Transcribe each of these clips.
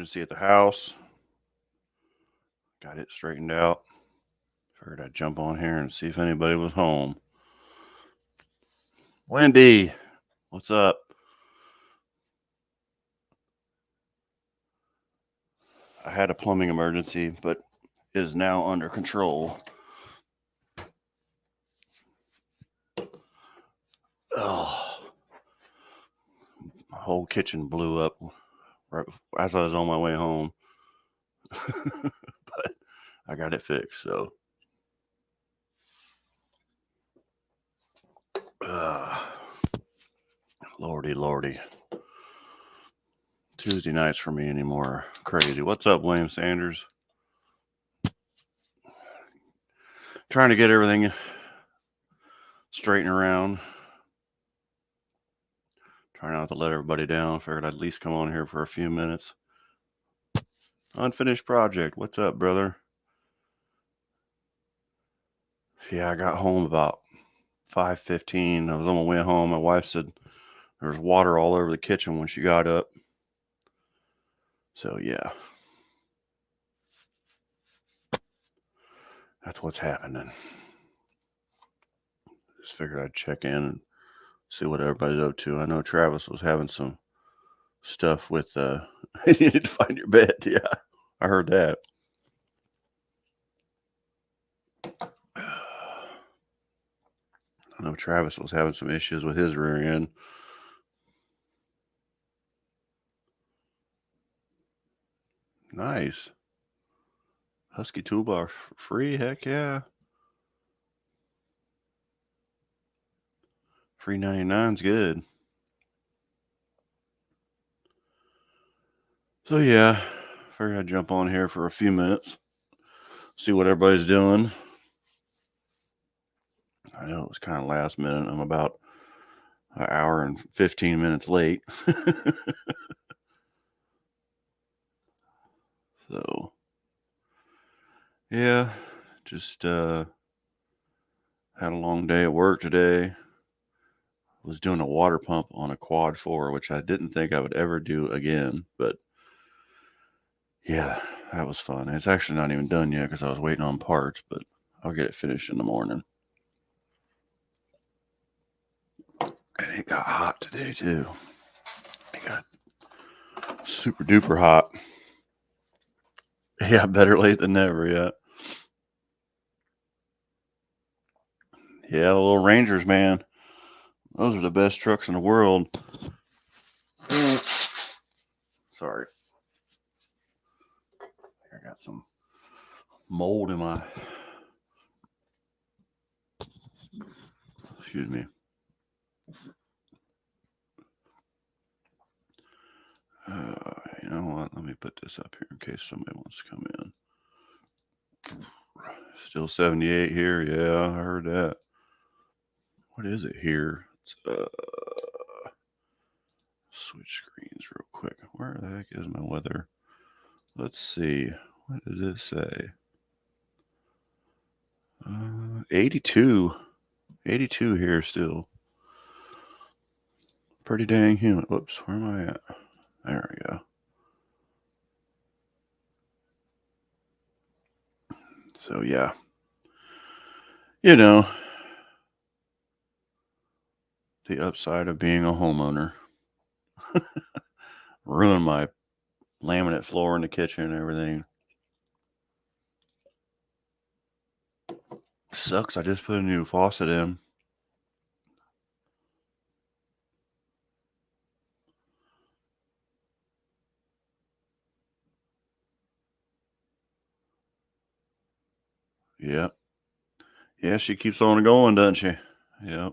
emergency at the house. Got it straightened out. Figured I'd jump on here and see if anybody was home. Wendy, what's up? I had a plumbing emergency, but it is now under control. Oh, my whole kitchen blew up right as I was on my way home. But I got it fixed, so. Lordy, lordy. Tuesday nights for me anymore. Crazy. What's up, William Sanders? Trying to get everything straightened around. Trying not to let everybody down. Figured I'd at least come on here for a few minutes. Unfinished project. What's up, brother? Yeah, I got home about 5:15. I was on my way home. My wife said there was water all over the kitchen when she got up. So yeah, that's what's happening. Just figured I'd check in and see what everybody's up to. I know Travis was having some stuff with you need to find your bed. Yeah, I heard that. I know Travis was having some issues with his rear end. Nice. Husky toolbar free, heck yeah. Free 99's good. So yeah, figured I'd jump on here for a few minutes, see what everybody's doing. I know it was kind of last minute. I'm about an hour and 15 minutes late. So yeah, just had a long day at work today. Was doing a water pump on a quad 4, which I didn't think I would ever do again, but yeah, that was fun. It's actually not even done yet because I was waiting on parts, but I'll get it finished in the morning. And it got hot today too. It got super duper hot. Yeah, better late than never. Yeah. Yeah, the little Rangers, man. Those are the best trucks in the world. Sorry. I got some mold in my. Excuse me. You know what? Let me put this up here in case somebody wants to come in. Still 78 here. Yeah, I heard that. What is it here? It's, switch screens real quick. Where the heck is my weather? Let's see. What does it say? 82. 82 here still. Pretty dang humid. Whoops, where am I at? There we go. So yeah. You know, the upside of being a homeowner. Ruined my laminate floor in the kitchen and everything. Sucks. I just put a new faucet in. Yep. Yeah, she keeps on going, doesn't she? Yep.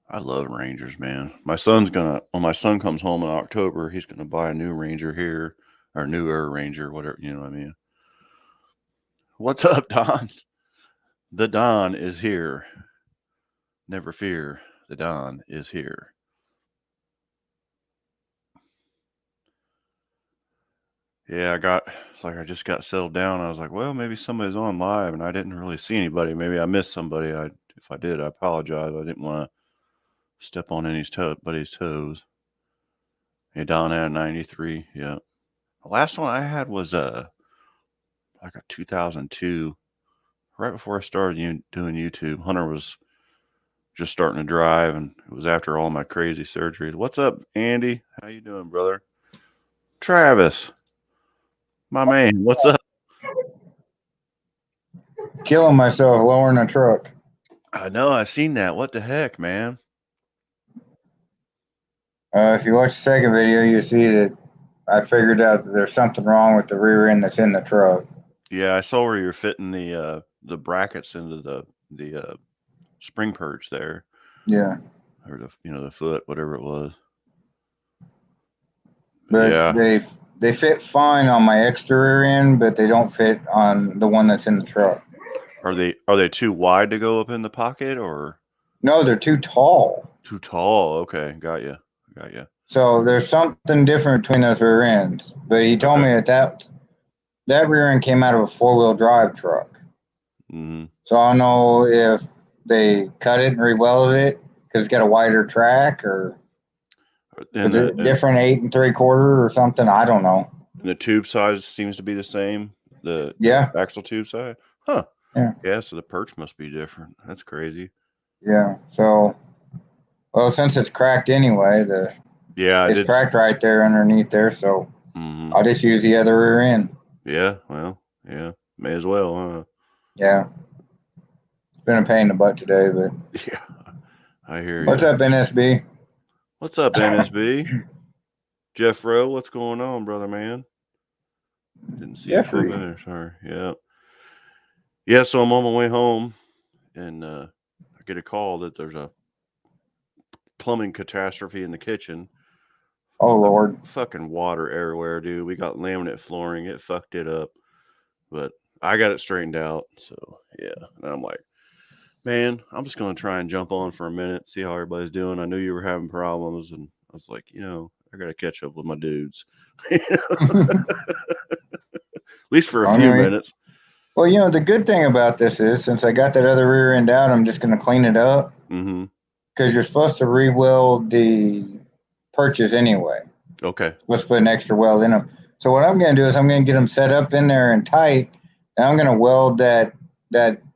I love Rangers, man. My son's gonna when my son comes home in October, he's gonna buy a new Ranger here, or newer Ranger, whatever, you know what I mean. What's up, Don? The Don is here. Never fear, the Don is here. Yeah, it's like I just got settled down. I was like, well, maybe somebody's on live, and I didn't really see anybody. Maybe I missed somebody. If I did, I apologize. I didn't want to step on anybody's toes. Hey, Don had 93. Yeah. The last one I had was like a 2002, right before I started doing YouTube. Hunter was just starting to drive, and it was after all my crazy surgeries. What's up, Andy? How you doing, brother? Travis, my man, what's up? Killing myself lowering a truck. I know, I seen that. What the heck, man? If you watch the second video, you see that I figured out that there's something wrong with the rear end that's in the truck. Yeah, I saw where you're fitting the brackets into the spring perch there, Yeah, or the foot, whatever it was. but Yeah, they fit fine on my extra rear end, but they don't fit on the one that's in the truck. are they too wide to go up in the pocket, or No, they're too tall. too tall? Okay, got you. So there's something different between those rear ends. But he told Okay. me that rear end came out of a 4-wheel drive truck. Mm-hmm. So I don't know if they cut it and rewelded it because it's got a wider track, or And is the it different 8 3/4 or something? I don't know. and the tube size seems to be the same. The Yeah, axle tube size, huh? yeah, Yeah, so the perch must be different. That's crazy. yeah. So, well, since it's cracked anyway, Yeah, I it's did. cracked right there underneath there. So Mm-hmm. I'll just use the other rear end. Yeah, well, yeah, may as well, huh? Yeah, it's been a pain in the butt today, but Yeah, I hear what's you. up, NSB? What's up, NSB? Jeff Rowe, what's going on, brother man? Didn't see you come Jeffrey. in there, sorry. Yeah. So I'm on my way home, and I get a call that there's a plumbing catastrophe in the kitchen. Oh Lord. Fucking water everywhere, dude. We got laminate flooring. It fucked it up, but I got it straightened out. So yeah, and I'm like, man, I'm just gonna try and jump on for a minute, see how everybody's doing. I knew you were having problems, and I was like, I gotta catch up with my dudes, at least for a I few mean, minutes. well, the good thing about this is since I got that other rear end out, I'm just going to clean it up Mm-hmm. because you're supposed to re-weld the perches anyway. Okay. Supposed to put an extra weld in them. So what I'm going to do is I'm going to get them set up in there and tight, and I'm going to weld that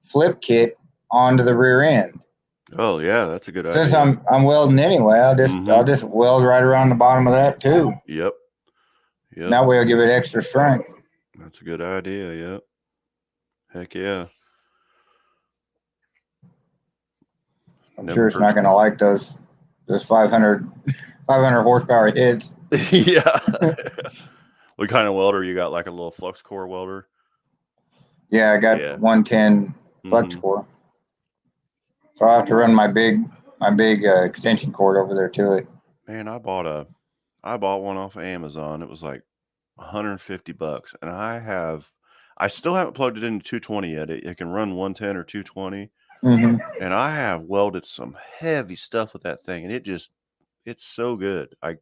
flip kit onto the rear end. Oh yeah, that's a good Since idea. I'm welding anyway, I'll Mm-hmm. just weld right around the bottom of that too. Yep. Yep. That way I'll give it extra strength. That's a good idea. Yep. Heck yeah. I'm Never sure it's not hurts going to. to like those 500 horsepower hits. Yeah. What kind of welder you got? Like a little flux core welder? Yeah, I got Yeah. 110 flux Mm-hmm. core, so I have to run my big extension cord over there to it. Man, I bought one off of Amazon. It was like $150, and I still haven't plugged it into 220 yet. It can run 110 or 220, Mm-hmm. and I have welded some heavy stuff with that thing, and it's so good. I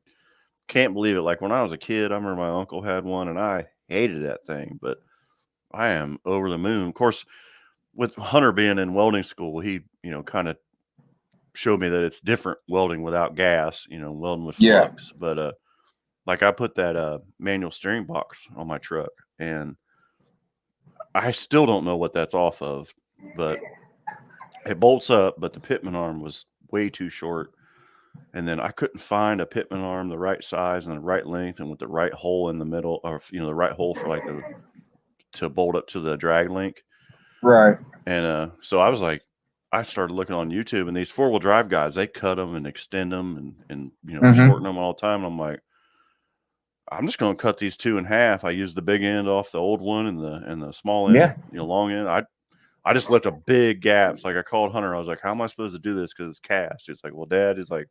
can't believe it. Like when I was a kid, I remember my uncle had one, and I hated that thing, but I am over the moon. Of course, with Hunter being in welding school, he kind of showed me that it's different welding without gas, welding with Yeah. flux, but like I put that manual steering box on my truck, and I still don't know what that's off of, but it bolts up, but the pitman arm was way too short. And then I couldn't find a pitman arm the right size and the right length and with the right hole in the middle, or the right hole for like to bolt up to the drag link. Right. And so I was like, I started looking on YouTube, and these 4-wheel drive guys, they cut them and extend them and Mm-hmm. shorten them all the time. And I'm like, I'm just going to cut these two in half. I used the big end off the old one and the small end, Yeah. long end. I just left a big gaps. Like I called Hunter. I was like, how am I supposed to do this? Because it's cast. He's like, well, Dad, he's like,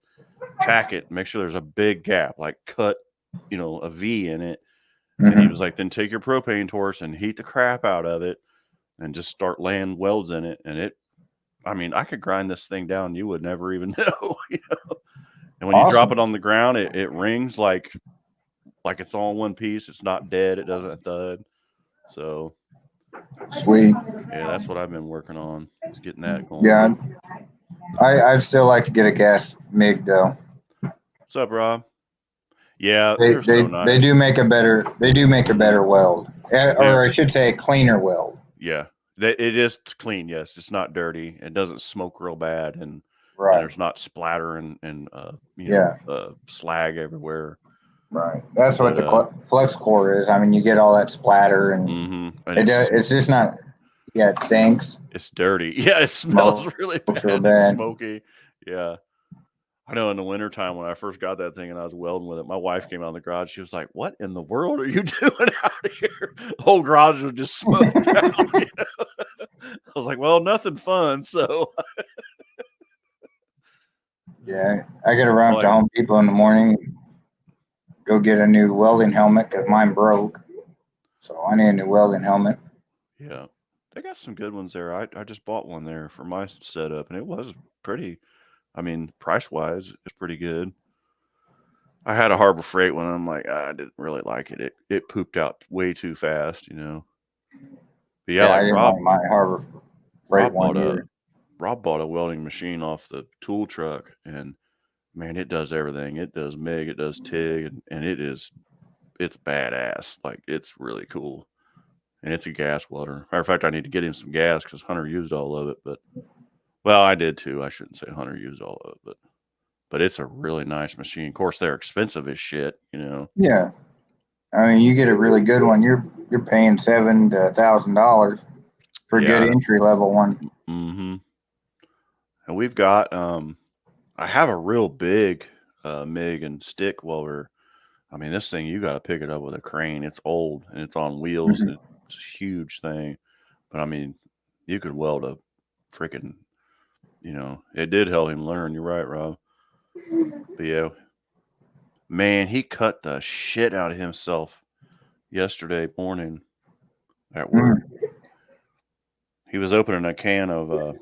tack it. Make sure there's a big gap. Like cut, a V in it. And he Mm-hmm. was like, then take your propane torch and heat the crap out of it and just start laying welds in it. And I could grind this thing down. You would never even know. And when you drop it Awesome. on the ground, it rings like it's all in one piece. It's not dead. It doesn't thud. So Sweet. yeah, that's what I've been working on, is getting that going. Yeah. I'd still like to get a gas MIG though. What's up, Rob? Yeah, They they're they so they nice. do make a better weld, or I should say a cleaner weld. Yeah, it is clean. Yes, it's not dirty. It doesn't smoke real bad, and Right. there's not splatter and Yeah. slag everywhere. Right. That's what But the flux core is. I mean, you get all that splatter, and and it's just not. Yeah, it stinks. it's dirty. Yeah, it smells really Smokes real bad and bad. smoky. Yeah. I know in the wintertime when I first got that thing and I was welding with it, my wife came out in the garage. She was like, "What in the world are you doing out here?" The whole garage was just smoked out. You know? I was like, "Well, nothing fun." So Yeah, I got to run up to like, Home Depot in the morning, go get a new welding helmet because mine broke. So I need a new welding helmet. yeah, they got some good ones there. I just bought one there for my setup, and it was pretty. I mean, price wise, it's pretty good. I had a Harbor Freight one. And I'm like, I didn't really like it. It pooped out way too fast, you know. But yeah, Yeah, I like didn't like my Harbor Freight Rob one bought a either. Rob bought a welding machine off the tool truck, and man, it does everything. It does MIG, it does TIG, and it's badass. Like it's really cool, and it's a gas welder. Matter of fact, I need to get him some gas because Hunter used all of it. But well, I did too. I shouldn't say Hunter used all of it, but it's a really nice machine. Of course, they're expensive as shit, you know. Yeah, I mean, you get a really good one. You're paying $7,000 to $1,000 for a good Yeah. entry level one. Mm-hmm. And we've got I have a real big MIG and stick welder. I mean, this thing you got to pick it up with a crane. It's old and it's on wheels and it's a huge thing. But I mean, you could weld a freaking, it did help him learn. You're right, Rob. But yeah, man, he cut the shit out of himself yesterday morning at work. He was opening a can of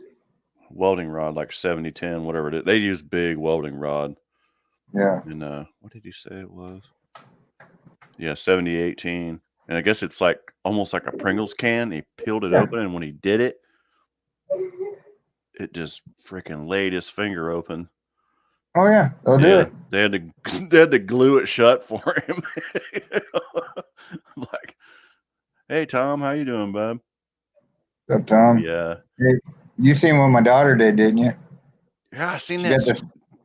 welding rod, like 7010, whatever it is. They use big welding rod. Yeah. And what did you say it was? Yeah, 7018. And I guess it's like almost like a Pringles can. He peeled it open, and when he did it, it just freaking laid his finger open. Oh yeah, they'll do it. They had to they had to glue it shut for him. I'm like, hey Tom, how you doing, bub? What's up, Tom? Yeah. Hey, you seen what my daughter did, didn't you? Yeah, I seen She that got this.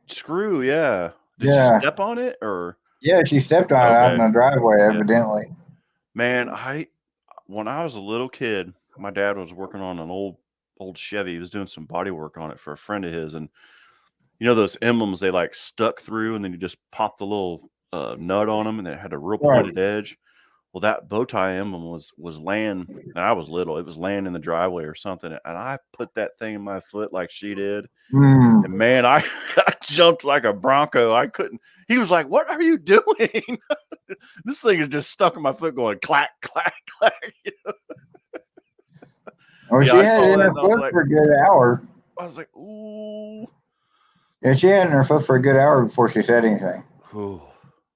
screw, yeah. Did she Yeah, step on it or yeah. She stepped on it out in okay. the driveway, Yeah. evidently. Man, when I was a little kid, my dad was working on an old Chevy. He was doing some body work on it for a friend of his, and you know those emblems they like stuck through, and then you just pop the little nut on them, and it had a real Right. pointed edge. Well, that bow tie emblem was laying, and I was little. It was laying in the driveway or something, and I put that thing in my foot like she did, and man, I jumped like a bronco. I couldn't. He was like, "What are you doing?" This thing is just stuck in my foot, going clack, clack, clack. Oh, Yeah, she I had it saw in that, her and I was foot like, for a good hour. ooh. Yeah, she had it in her foot for a good hour before she said anything. Ooh.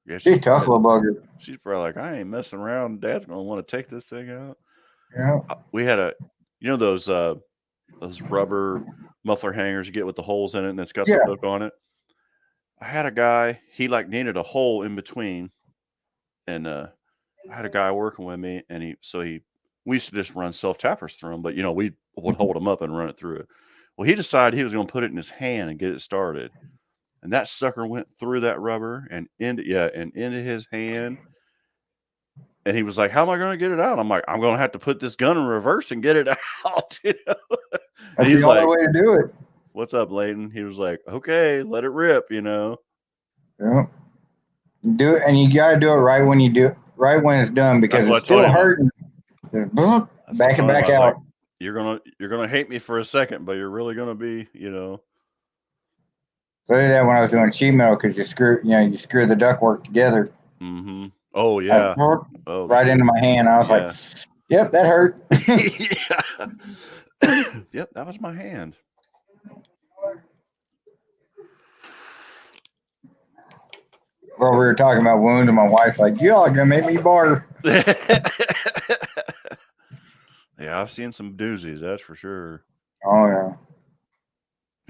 Yeah, She's a tough little bugger. she's probably like, I ain't messing around. Dad's gonna want to take this thing out. Yeah. We had those rubber muffler hangers you get with the holes in it, and it's got the Yeah. hook on it. I had a guy, he like needed a hole in between, and I had a guy working with me, and we used to just run self tappers through them, but we would hold them up and run it through it. Well, he decided he was going to put it in his hand and get it started, and that sucker went through that rubber and into his hand. And he was like, "How am I going to get it out?" I'm like, "I'm going to have to put this gun in reverse and get it out." That's the only way to do it. "What's up, Layton?" He was like, "Okay, let it rip." Yeah. Do it, and you got to do it right when it's done, because it's still hurting. Back it back out. Like, you're gonna hate me for a second, but you're really gonna be, So I did that when I was doing sheet metal, because you screw the ductwork together. Mm-hmm. Oh yeah. Right into my hand. I was like, "Yep, that hurt." Yep, that was my hand. Well, we were talking about wounds, and my wife's like, "Y'all gonna make me barf." Yeah, I've seen some doozies, that's for sure. Oh yeah.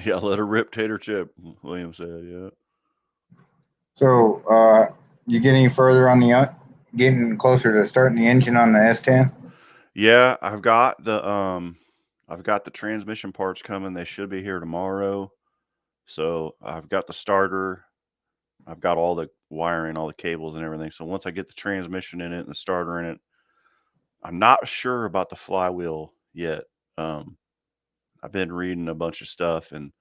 Yeah, let her rip, tater chip, William said. Yeah. So you get any further on the getting closer to starting the engine on the S10? Yeah, I've got the transmission parts coming. They should be here tomorrow. So I've got the starter. I've got all the wiring, all the cables and everything. So once I get the transmission in it and the starter in it, I'm not sure about the flywheel yet. Um, I've been reading a bunch of stuff, and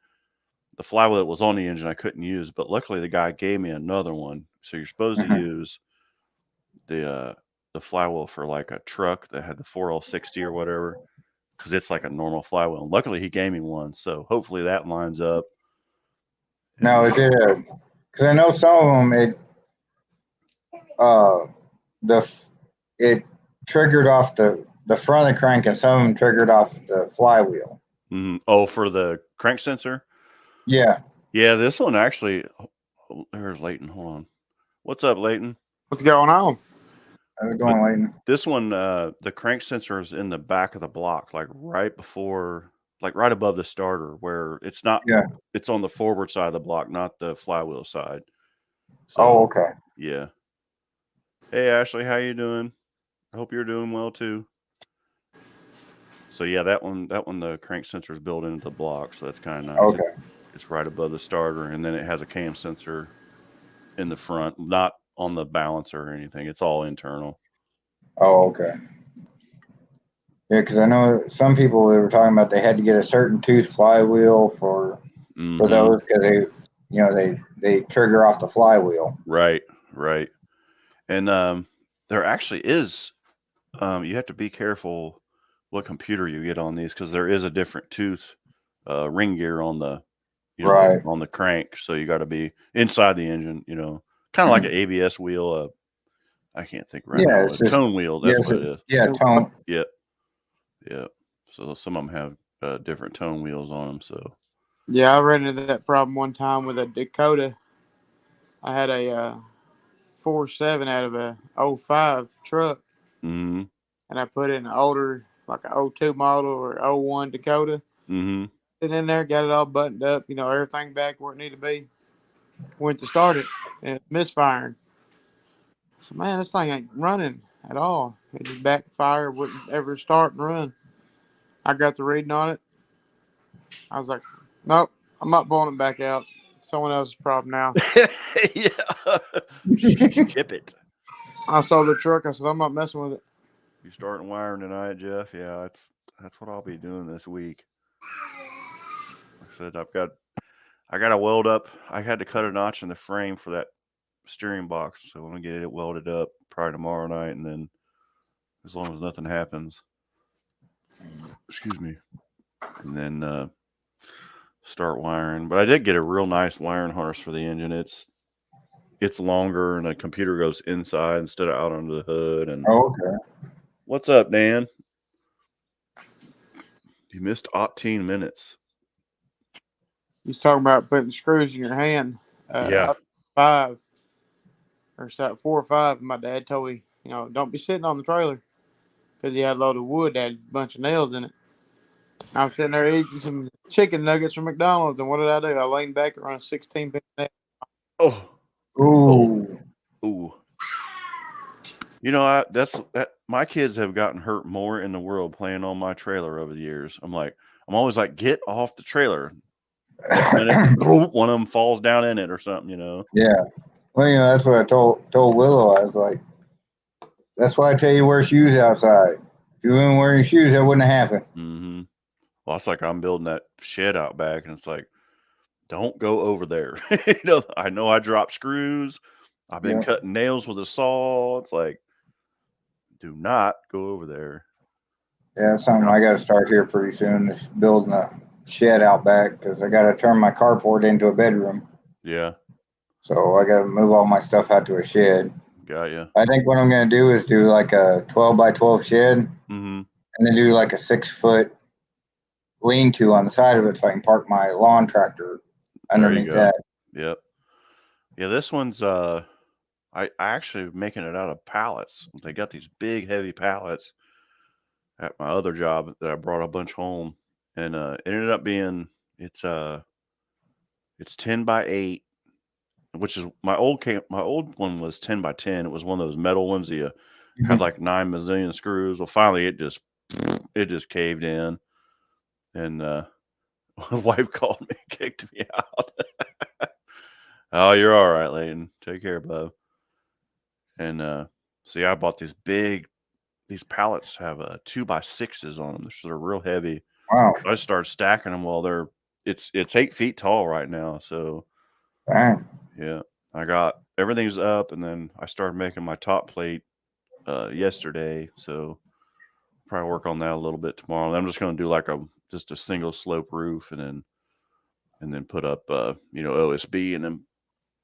the flywheel that was on the engine I couldn't use, but luckily the guy gave me another one. So you're supposed to Mhm. use the flywheel for like a truck that had the 4L60 or whatever, because it's like a normal flywheel. And luckily he gave me one, so hopefully that lines up. Now, And is it a? Because I know some of them uh the it triggered off the front of the crank, and some of them triggered off the flywheel. oh, for the crank sensor, Yeah. yeah, this one actually. There's Leighton. Hold on. What's up, Leighton? What's going on? How's it But going, Leighton? this one, the crank sensor is in the back of the block, like right before, like right above the starter, where it's not. Yeah. It's on the forward side of the block, not the flywheel side. Oh, So okay. yeah. Hey Ashley, how you doing? I hope you're doing well too. So yeah, that one, the crank sensor is built into the block, so that's kind of nice. Okay. It's right above the starter, and then it has a cam sensor in the front, not on the balancer or anything. It's all internal. Oh, okay. Yeah, because I know some people they were talking about they had to get a certain tooth flywheel for Mm-hmm. those because they trigger off the flywheel. Right, right. And there actually is. You have to be careful what computer you get on these, because there is a different tooth ring gear on the Right. on the crank, so you got to be inside the engine. Kind of like an ABS wheel. I can't think right Yeah, now. it's A just tone wheel. That's what it is. yeah, tone. Yep. Yep. So some of them have different tone wheels on them. So Yeah, I ran into that problem one time with a Dakota. I had a 4.7 out of a '05 truck, mm-hmm. and I put in an older, like a '02 model or '01 Dakota. Mm-hmm. And in there, got it all buttoned up, everything back where it needed to be. Went to start it, and it misfiring. So, man, this thing ain't running at all. It just backfired, wouldn't ever start and run. I got the reading on it. I was like, nope, I'm not blowing it back out. Someone else's problem now. Yeah. Ship it. I sold the truck. I said, I'm not messing with it. You starting wiring tonight, Jeff? Yeah, that's what I'll be doing this week. Like I said, I got to weld up. I had to cut a notch in the frame for that steering box, so I'm gonna get it welded up probably tomorrow night, and then as long as nothing happens, excuse me, and then start wiring. But I did get a real nice wiring harness for the engine. It's longer, and the computer goes inside instead of out under the hood. And Oh, okay. what's up, Dan? You missed 18 minutes. He's talking about putting screws in your hand. Yeah. 5 or 4 or 5. My dad told me, don't be sitting on the trailer because he had a load of wood that had a bunch of nails in it. I was sitting there eating some chicken nuggets from McDonald's, and what did I do? I leaned back and run a 16-pin nail. Oh. Ooh. Ooh. My kids have gotten hurt more in the world playing on my trailer over the years. I'm always like, get off the trailer. Next minute, one of them falls down in it or something, Yeah. Well, that's what I told Willow. I was like, that's why I tell you wear shoes outside. If you weren't wearing shoes, that wouldn't have happened. Mm-hmm. Well, it's like I'm building that shed out back, and it's like, don't go over there. I know I dropped screws. I've been cutting nails with a saw. It's like, do not go over there. Yeah, it's something I got to start here pretty soon. Is building a shed out back because I got to turn my carport into a bedroom. Yeah. So I got to move all my stuff out to a shed. Got you. I think what I'm going to do is do like a 12 by 12 shed, Mm-hmm. and then do like a 6-foot lean-to on the side of it so I can park my lawn tractor underneath that. Yep. Yeah, this one's I actually making it out of pallets. They got these big heavy pallets at my other job that I brought a bunch home, and it ended up being it's 10 by 8, which is my old one was 10 by 10. It was one of those metal ones that you had Mhm. like 9 bazillion screws. Well, finally it just caved in, and my wife called me, kicked me out. Oh, you're all right, Layton. Take care, bub. And so yeah, I bought these pallets have 2x6s on them. So they're real heavy. Wow. I just started stacking them while it's 8 feet tall right now. So Dang. yeah, I got everything's up, and then I started making my top plate yesterday. So probably work on that a little bit tomorrow. And I'm just going to do like just a single slope roof, and then put up OSB, and then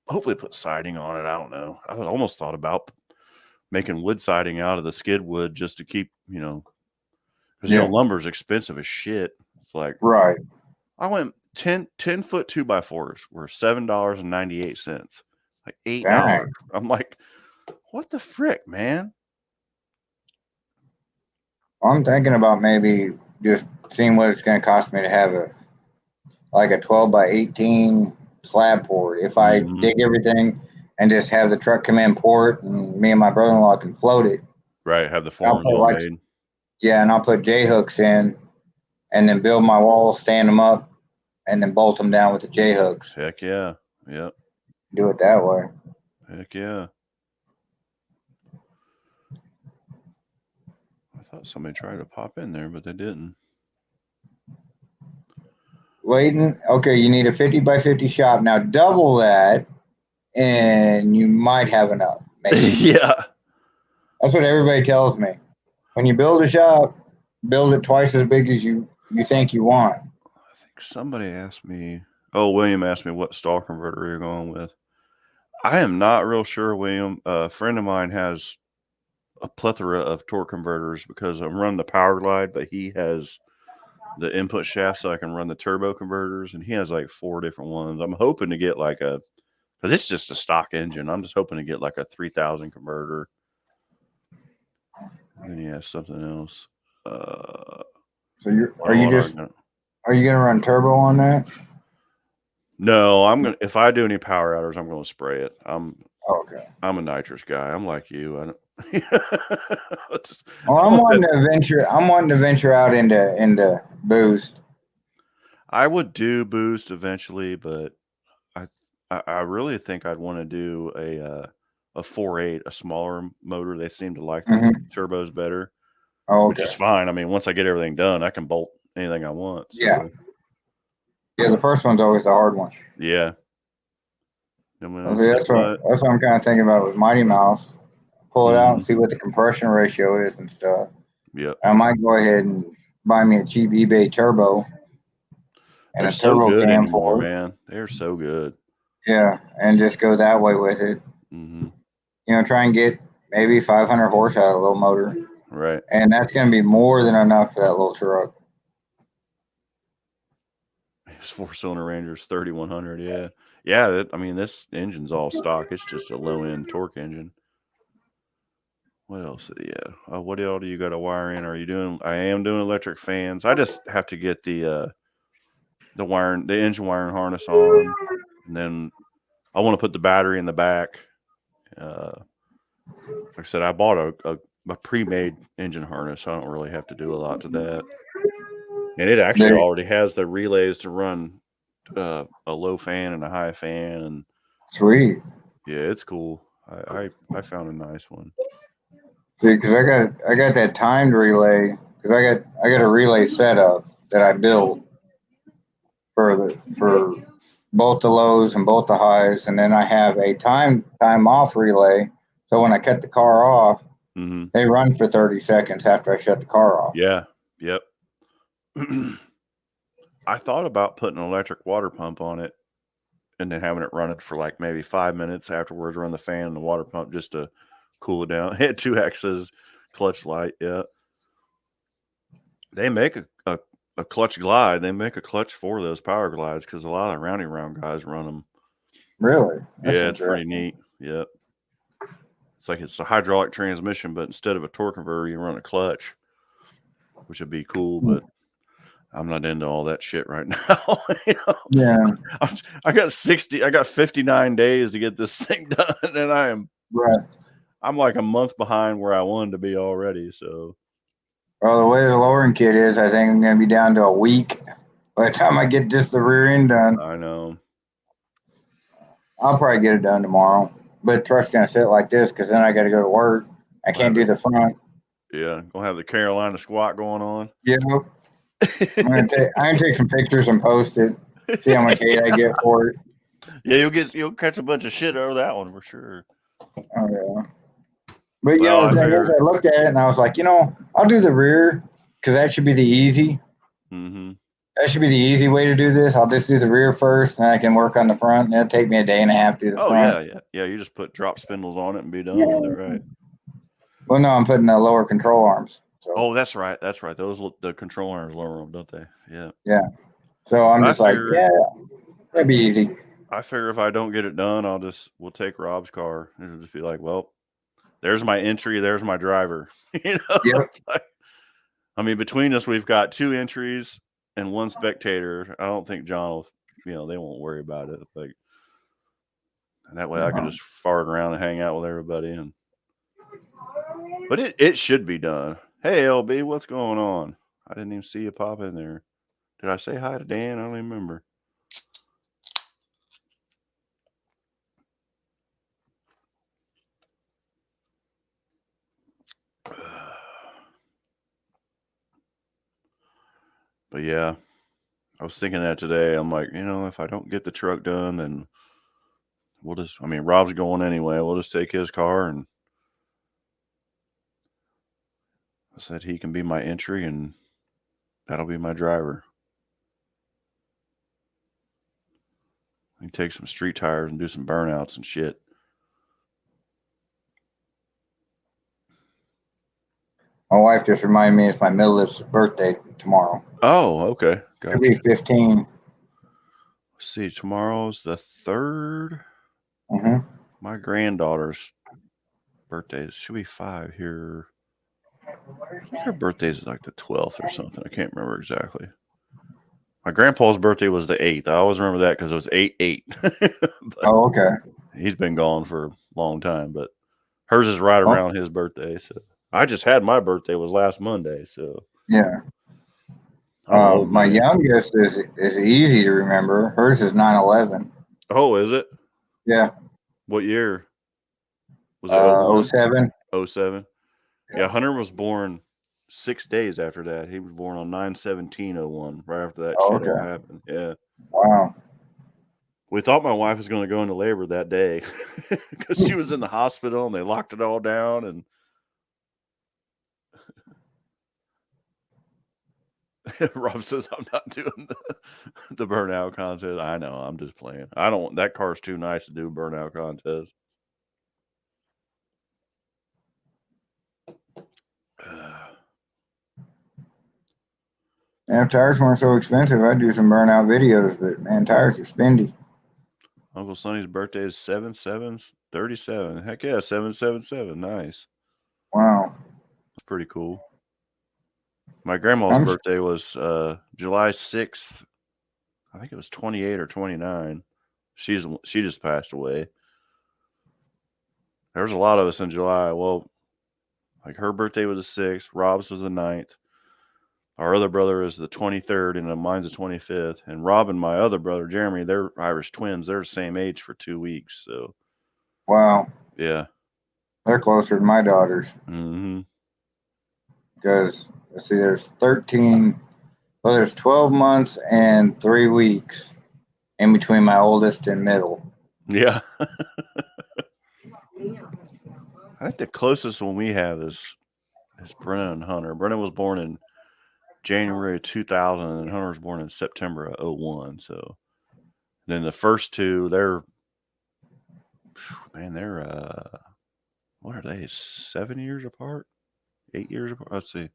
hopefully put siding on it. I don't know. I almost thought about making wood siding out of the skid wood just to keep, because Yeah. lumber's expensive as shit. It's like Right. I went 10-foot 2x4s were $7.98, like $8. Dang. I'm like, what the frick, man? I'm thinking about maybe just seeing what it's going to cost me to have a 12 by 18 slab pour. If I Mhm. dig everything and just have the truck come in, pour it, and me and my brother-in-law can float it. Right, have the I'll forms put all like, made. yeah, and I'll put J hooks in, and then build my walls, stand them up, and then bolt them down with the J hooks. Heck yeah, yep, Do it that way. heck yeah. I thought somebody tried to pop in there, but they didn't. Layton, okay, you need a 50 by 50 shop. Now double that, and you might have enough. Maybe. Yeah. That's what everybody tells me. When you build a shop, build it twice as big as you think you want. I think somebody asked me. Oh, William asked me what stall converter you're going with. I am not real sure, William. A friend of mine has a plethora of torque converters because I'm running the Power Glide, but he has the input shaft so I can run the turbo converters, and he has like 4 different ones. I'm hoping to get because it's just a stock engine. I'm just hoping to get like a 3000 converter. And then he has something else. So are what you all gonna run turbo on that? No, I'm gonna. If I do any power outers, I'm gonna spray it. Okay. I'm a nitrous guy. I'm like you. I don't. Well, I'm wanting to venture out into boost. I would do boost eventually, but I I really think I'd want to do a 4.8, a smaller motor. They seem to like the Mm-hmm. turbos better, Oh, which is okay. fine. I mean, once I get everything done, I can bolt anything I want. So Yeah. Yeah. The first one's always the hard one. yeah. And I well, see, it's what. that's what I'm kind of thinking about with Mighty Mouse. Pull it out and Mhm. see what the compression ratio is and stuff. Yep. I might go ahead and buy me a cheap eBay turbo and They're a so turbo good cam anymore, for it. man. They're so good. Yeah, and just go that way with it. Mhm. Try and get maybe 500 horse out of a little motor, Right. and that's going to be more than enough for that little truck. It's 4-cylinder Ranger's 3100. Yeah. Yeah. I mean, this engine's all stock. It's just a low end torque engine. What else? Yeah. What all do you got to wire in? Are you doing? I am doing electric fans. I just have to get the engine wiring harness on, and then I want to put the battery in the back. Like I said, I bought a pre-made engine harness, so I don't really have to do a lot to that. And it actually There, already has the relays to run a low fan and a high fan, and sweet. yeah, it's cool. I found a nice one. See, because I got that timed relay. Because I got a relay setup that I built for both the lows and both the highs, and then I have a time off relay. So when I cut the car off, Hmm. they run for 30 seconds after I shut the car off. Yeah. Yep. I thought about putting an electric water pump on it and then having it run it for like maybe 5 minutes afterwards, run the fan and the water pump just to cool it down. It had 2 axes, clutch light. Yeah. They make a clutch glide. They make a clutch for those power glides because a lot of the roundy round guys run them. Really? That's Yeah, it's pretty interesting. neat. Yep. It's a hydraulic transmission, but instead of a torque converter, you run a clutch, which would be cool. But I'm not into all that shit right now. You know? Yeah. I got 59 days to get this thing done, and Right. I'm like a month behind where I wanted to be already. So, Well, the way the lowering kit is, I think I'm going to be down to a week by the time I get just the rear end done. I know. I'll probably get it done tomorrow. But the truck's going to sit like this because then I got to go to work. I can't do the front. Yeah, gonna have the Carolina squat going on. Yep. I'm gonna take some pictures and post it. See how much hate I get for it. Yeah, you'll catch a bunch of shit over that one for sure. Oh yeah. But Well, the thing is, I looked at it and I was like, I'll do the rear because that should be the easy. Mm-hmm. That should be the easy way to do this. I'll just do the rear first, and I can work on the front. And it'll take me a day and a half to do the front. Yeah. You just put drop spindles on it and be done with it, right? Well, no, I'm putting the lower control arms. So. Oh, that's right. Those the control arms lower them, don't they? Yeah. Yeah. So I'm just like, that'd be easy. I figure if I don't get it done, we'll take Rob's car. It'll just be like, well, there's my entry, there's my driver. Yep. I mean, between us, we've got 2 entries and 1 spectator. I don't think John will, they won't worry about it. Like, and that way I can just fart around and hang out with everybody. But it should be done. Hey, LB, what's going on? I didn't even see you pop in there. Did I say hi to Dan? I don't even remember. But yeah, I was thinking that today. I'm like, if I don't get the truck done, then Rob's going anyway. We'll just take his car, and I said he can be my entry, and that'll be my driver. We can take some street tires and do some burnouts and shit. My wife just reminded me it's my middle's birthday tomorrow. Oh, okay. Gotcha. It'll be 15. Let's see, tomorrow's the 3rd. Mm-hmm. My granddaughter's birthday should be 5 here. I think her birthday is like the 12th or something. I can't remember exactly. My grandpa's birthday was the 8th. I always remember that because it was 8/8. Oh, okay. He's been gone for a long time, but hers is right around his birthday. So I just had my birthday was last Monday. So yeah. My youngest is easy to remember. Hers is 9/11. Oh, is it? Yeah. What year? Was it 07? 07. Yeah, Hunter was born 6 days after that. He was born on 9/17/01, right after that shit all happened. Yeah. Wow. We thought my wife was going to go into labor that day because she was in the hospital and they locked it all down. And Rob says, I'm not doing the burnout contest. I know, I'm just playing. That car's too nice to do a burnout contest. Yeah, if tires weren't so expensive, I'd do some burnout videos, but man, tires are spendy. Uncle Sonny's birthday is 7/7/37. Heck yeah, 7/7/7. Nice. Wow. That's pretty cool. My grandma's birthday was July 6th. I think it was 28 or 29. She just passed away. There was a lot of us in July. Well, like her birthday was the 6th. Rob's was the 9th. Our other brother is the 23rd, and mine's the 25th. And Rob and my other brother, Jeremy, they're Irish twins. They're the same age for 2 weeks. So, wow. Yeah. They're closer to my daughters. Mm-hmm. Because, let's see, there's 12 months and 3 weeks in between my oldest and middle. Yeah. I think the closest one we have is Brennan and Hunter. Brennan was born in January of 2000, and Hunter was born in September of 2001. So then the first two, they're what are they? 7 years apart? 8 years apart? Let's see.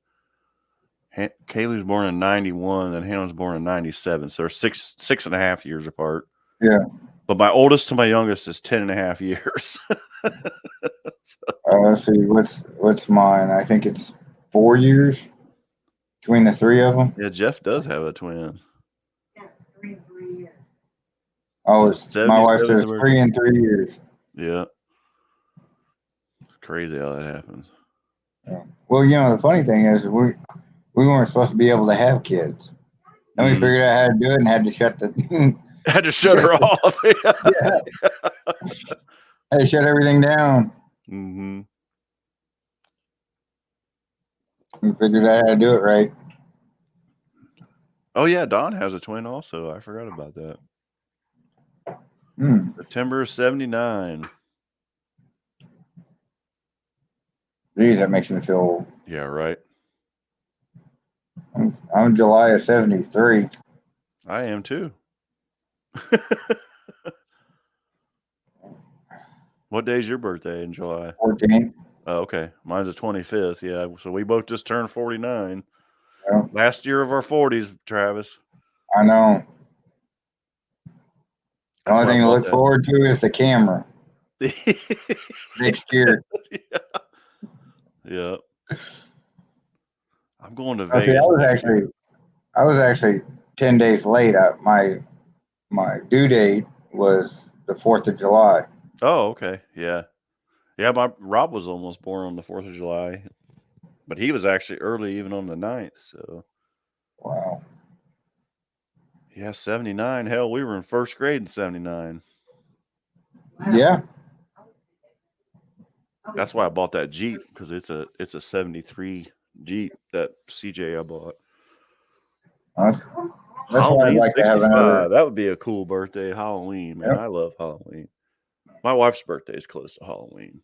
Kaylee was born in 91, and Hannah was born in 97. So they're 6.5 years apart. Yeah. But my oldest to my youngest is 10.5 years. Let's see, what's mine? I think it's 4 years. between the three of them. Yeah, Jeff does have a twin. Oh, my wife 77 says 3 and 3 years. Yeah. It's crazy how that happens. Yeah. Well, the funny thing is we weren't supposed to be able to have kids. Then we figured out how to do it and had to shut the Had to shut her off. yeah. Had to shut everything down. Mm-hmm. We figured out how to do it right. Oh yeah, Don has a twin also. I forgot about that. September 79. Geez, that makes me feel old. Yeah, right. I'm July of 73. I am too. What day is your birthday in July? 14. Oh, okay. Mine's the 25th. Yeah. So we both just turned 49. Yeah. Last year of our 40s, Travis. I know. The That's only why I thing to bought look that. forward to is the camera next year. Yeah. I'm going to Oh, see, Vegas. I was actually 10 days late. My due date was the 4th of July. Oh, okay. Yeah. Yeah, Rob was almost born on the 4th of July. But he was actually early even on the 9th, so. Wow. Yeah, 79. Hell, we were in first grade in 79. Yeah. That's why I bought that Jeep, because it's a 73 Jeep that CJ I bought. That's why I'd Halloween like to have 65. another. That would be a cool birthday. Halloween, man. Yep. I love Halloween. My wife's birthday is close to Halloween.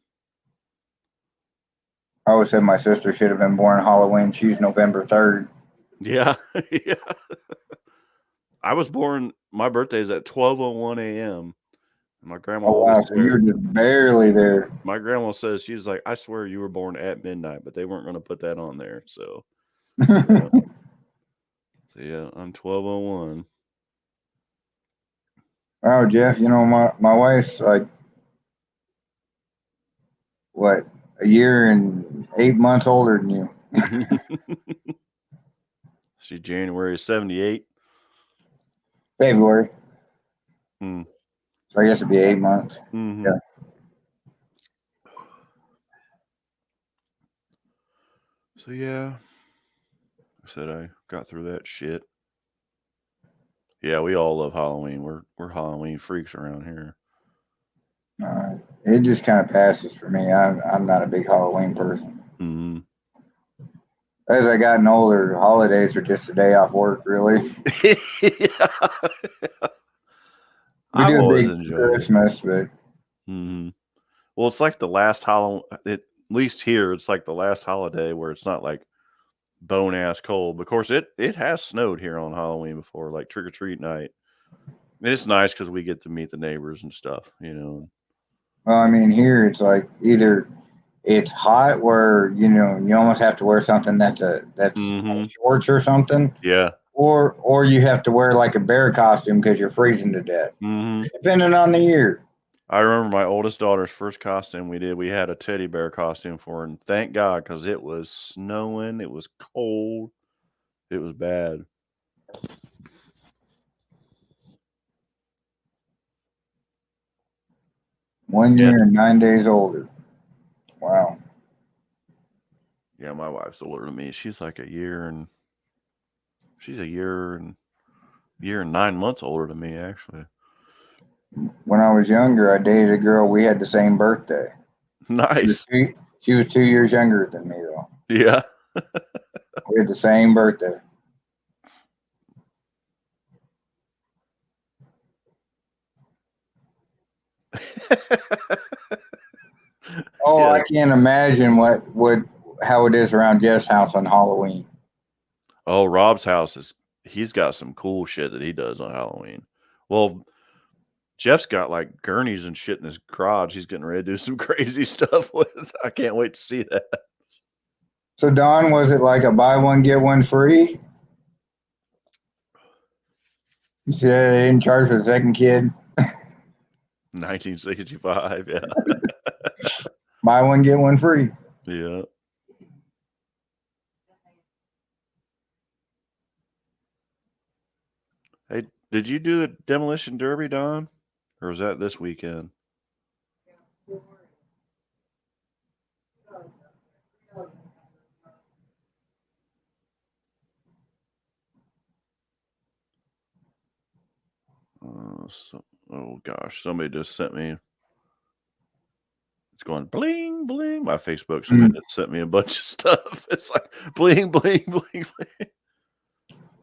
I always said my sister should have been born Halloween. She's November 3rd. Yeah. Yeah. I was born, my birthday is at 12:01 a.m. My grandma Oh, wow. always So you were swears. just barely there. My grandma says, she's like, I swear you were born at midnight, but they weren't going to put that on there. So, yeah. So, yeah, I'm 12:01. Wow, Jeff, my wife's like, what, a year and 8 months older than you. She's January 78. February. Hmm. So I guess it'd be 8 months. Mm-hmm. Yeah. So yeah, I said I got through that shit. Yeah, we all love Halloween. We're Halloween freaks around here. It just kind of passes for me. I'm not a big Halloween person. Mm-hmm. As I gotten older, holidays are just a day off work, really. We I've do a always big enjoyed Christmas, but Mm-hmm. Well, it's like the last Halloween. At least here, it's like the last holiday where it's not like bone ass cold. Of course, it has snowed here on Halloween before, like trick or treat night. And it's nice because we get to meet the neighbors and stuff, you know. well, I mean, here it's like either it's hot where you almost have to wear something that's Mm-hmm. shorts or something, Yeah. or you have to wear like a bear costume because you're freezing to death, Mm-hmm. depending on the year. I remember my oldest daughter's first costume we had a teddy bear costume for her, and thank God, because it was snowing, it was cold, it was bad. One Yeah. year and 9 days older. Wow. Yeah, my wife's older than me. She's like a year and 9 months older than me, actually. When I was younger, I dated a girl. We had the same birthday. Nice. She was 2 years younger than me, though. Yeah. We had the same birthday. Oh, Yeah. I can't imagine how it is around Jeff's house on Halloween. Oh, Rob's house he's got some cool shit that he does on Halloween. Well, Jeff's got like gurneys and shit in his garage. He's getting ready to do some crazy stuff with. I can't wait to see that. So, Don, was it like a buy one, get one free? You said they didn't charge for the second kid? 1965, yeah. Buy one, get one free. Yeah. Hey, did you do the demolition derby, Don? Or was that this weekend? Oh gosh, somebody just sent me. It's going bling bling. My Facebook somebody just sent me a bunch of stuff. It's like bling bling bling bling.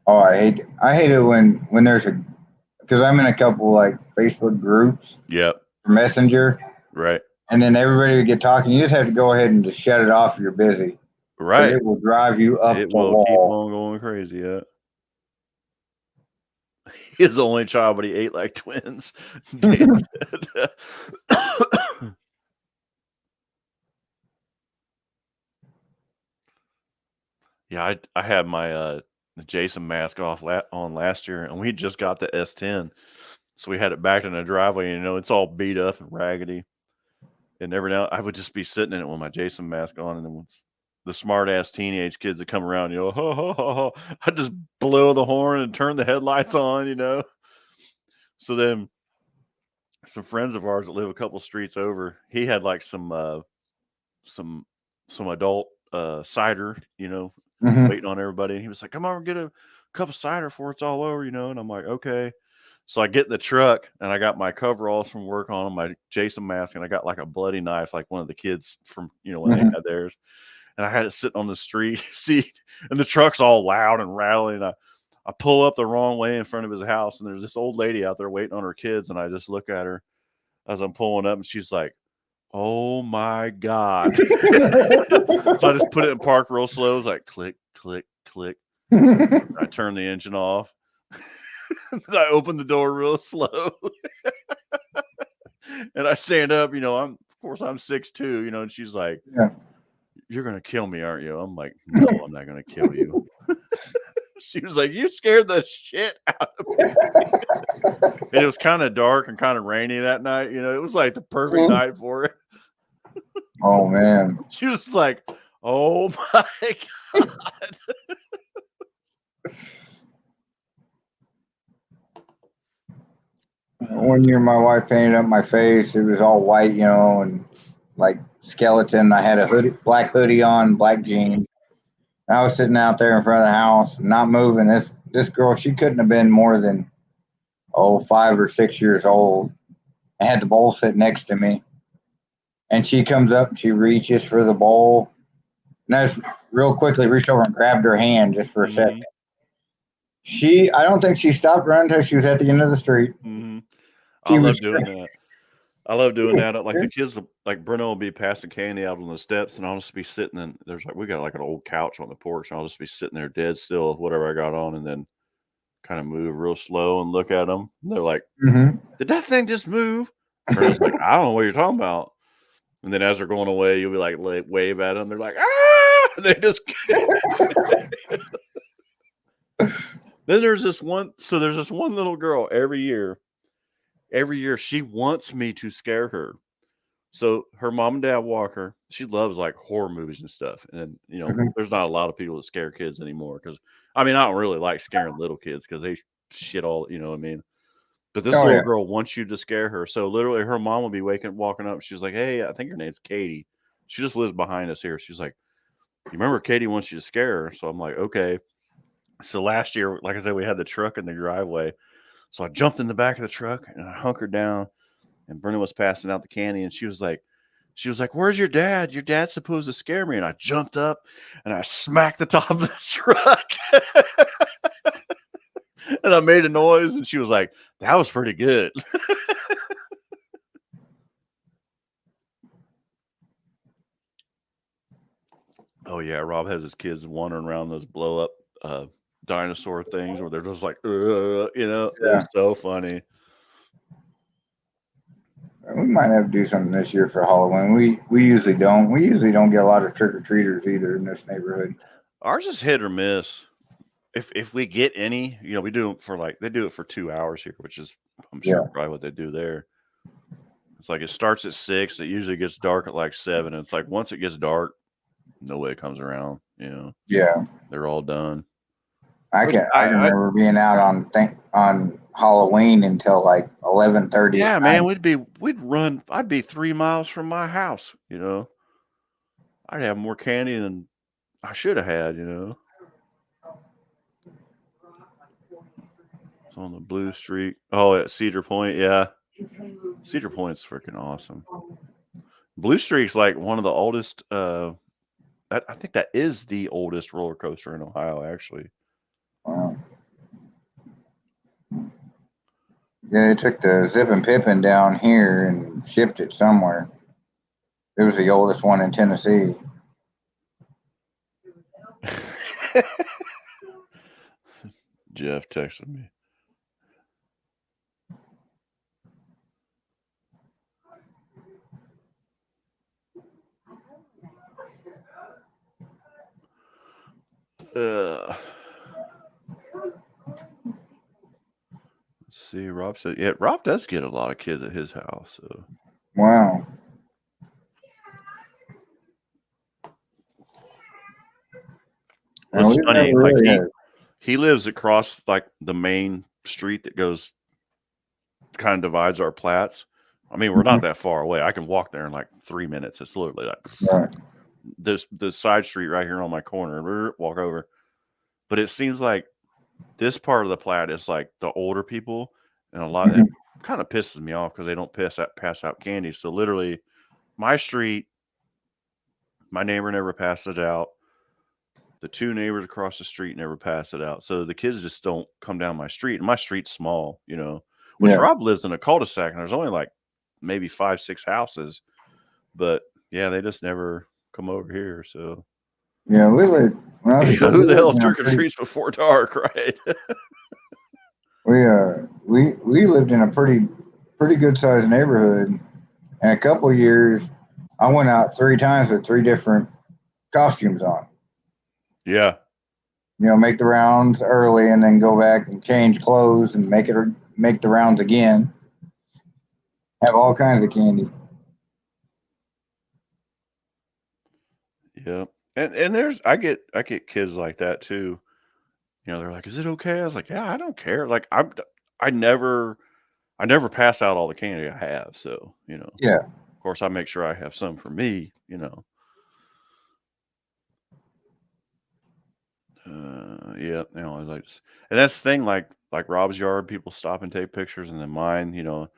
Oh, I hate it when there's a, because I'm in a couple like Facebook groups Yep. for Messenger, Right. and then everybody would get talking. You just have to go ahead and just shut it off if you're busy. Right. It will drive you up It the will keep wall. on going crazy. Yeah. He's the only child, but he ate like twins. Dan said. Yeah, I had my Jason mask off on last year, and we just got the S10, so we had it back in the driveway. You know, it's all beat up and raggedy. And every now I would just be sitting in it with my Jason mask on, and then once the smart ass teenage kids that come around, you know, ho, ho, ho, ho, I just blow the horn and turn the headlights on, you know. So then some friends of ours that live a couple streets over, he had like some adult cider, you know, Mhm. waiting on everybody. And he was like, "Come on, get a cup of cider before it's all over," you know. And I'm like, "Okay." So I get in the truck and I got my coveralls from work on, my Jason mask, and I got like a bloody knife, like one of the kids from, you know, when they Mhm. had theirs. And I had it sitting on the street seat, and the truck's all loud and rattling. I pull up the wrong way in front of his house, and there's this old lady out there waiting on her kids, and I just look at her as I'm pulling up, and she's like, "Oh my God." So I just put it in park real slow. It was like click, click, click. I turned the engine off. I opened the door real slow. And I stand up, you know, of course I'm 6'2", you know, and she's like, Yeah. "You're gonna kill me, aren't you?" I'm like, "No, I'm not gonna kill you." She was like, "You scared the shit out of me." And it was kind of dark and kind of rainy that night, you know. It was like the perfect night for it. Oh man. She was like, "Oh my God." One year my wife painted up my face. It was all white, you know, and like skeleton. I had a black hoodie on, black jeans. And I was sitting out there in front of the house, not moving. This girl, she couldn't have been more than 5 or 6 years old. I had the bowl sit next to me, and she comes up and she reaches for the bowl, and I just real quickly reached over and grabbed her hand just for a second. I don't think she stopped running until she was at the end of the street. Mm-hmm. I She love was doing that. I love doing that. Like the kids, like Bruno will be passing candy out on the steps, and I'll just be sitting in. There's like we got like an old couch on the porch, and I'll just be sitting there dead still, with whatever I got on, and then kind of move real slow and look at them. And they're like, Mhm. "Did that thing just move?" Bruno's like, "I don't know what you're talking about." And then as they're going away, you'll be like wave at them. They're like, "Ah!" They just. Then there's this one. So there's this one little girl every year. Every year she wants me to scare her. So her mom and dad walk her. She loves like horror movies and stuff. And you know, Mhm. there's not a lot of people that scare kids anymore because I mean, I don't really like scaring little kids because they shit all, you know what I mean? But this Oh little yeah. girl wants you to scare her. So literally her mom will be walking up. She's like, "Hey, I think her name's Katie." She just lives behind us here. She's like, "You remember Katie wants you to scare her?" So I'm like, "Okay." So last year, like I said, we had the truck in the driveway. So I jumped in the back of the truck and I hunkered down, and Brenda was passing out the candy, and she was like, "Where's your dad? Your dad's supposed to scare me." And I jumped up and I smacked the top of the truck. And I made a noise, and she was like, "That was pretty good." Oh yeah, Rob has his kids wandering around those blow up dinosaur things where they're just like, you know, Yeah. it's so funny. We might have to do something this year for Halloween. We usually don't. We usually don't get a lot of trick or treaters either in this neighborhood. Ours is hit or miss. If we get any, you know, we do it for like they do it for 2 hours here, which is I'm sure Yeah. probably what they do there. It's like it starts at 6. It usually gets dark at like 7. And it's like once it gets dark, nobody comes around. You know, Yeah. they're all done. I Which can remember being out on Halloween until like 11:30 yeah, at man, night. we'd run. I'd be 3 miles from my house. You know, I'd have more candy than I should have had. You know, it's on the blue streak. Oh, at Cedar Point, yeah, Cedar Point's freaking awesome. Blue Streak's like one of the oldest. I think that is the oldest roller coaster in Ohio, actually. Wow. Yeah, they took the Zip and Pippin down here and shipped it somewhere. It was the oldest one in Tennessee. Jeff texted me. Let's see. Rob said, yeah, Rob does get a lot of kids at his house. So Wow. And it's we've funny. never Like really had. he lives across like the main street that goes kind of divides our plats. I mean, we're not that far away. I can walk there in like 3 minutes. It's literally like Right. the side street right here on my corner. Walk over. But it seems like this part of the plat is like the older people, and a lot. It kind of pisses me off because they don't pass out candy. So literally, my street, my neighbor never passed it out. The two neighbors across the street never pass it out. So the kids just don't come down my street. And my street's small, you know, which Yeah. Rob lives in a cul-de-sac and there's only like maybe 5, 6 houses. But yeah, they just never come over here. So Yeah, we lived when I was a yeah, kid. who We the hell lived in a trick or pretty. treats before dark, right? We lived in a pretty good sized neighborhood. And a couple of years, I went out 3 times with 3 different costumes on. Yeah. You know, make the rounds early and then go back and change clothes and make the rounds again. Have all kinds of candy. Yeah. And there's I get kids like that too. You know, they're like, "Is it okay?" I was like, "Yeah, I don't care." Like I never I never pass out all the candy I have, so, you know. Yeah, Of course, I make sure I have some for me, you know. Yeah, you know, I just and that's the thing, like Rob's yard, people stop and take pictures, and then mine, you know,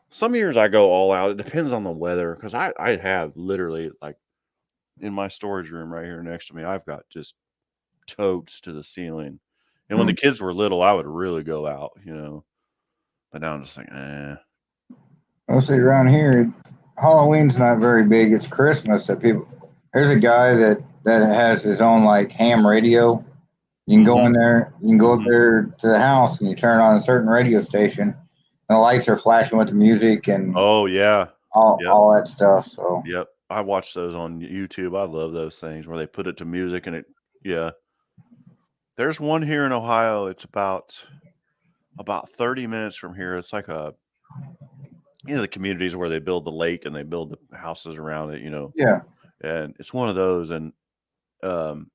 some years I go all out. It depends on the weather because I have literally like in my storage room right here next to me, I've got just totes to the ceiling. And when the kids were little, I would really go out, you know. But now I'm just like, eh. let's see. Around here, Halloween's not very big. It's Christmas that people. There's a guy that has his own like ham radio. You can go Mhm. in there. You can go up Mhm. there to the house and you turn on a certain radio station. And the lights are flashing with the music and Oh yeah. all Yep. all that stuff. So Yep. I watch those on YouTube. I love those things where they put it to music and it yeah. There's one here in Ohio. It's about 30 minutes from here. It's like a you know the communities where they build the lake and they build the houses around it, you know. yeah, And it's one of those and um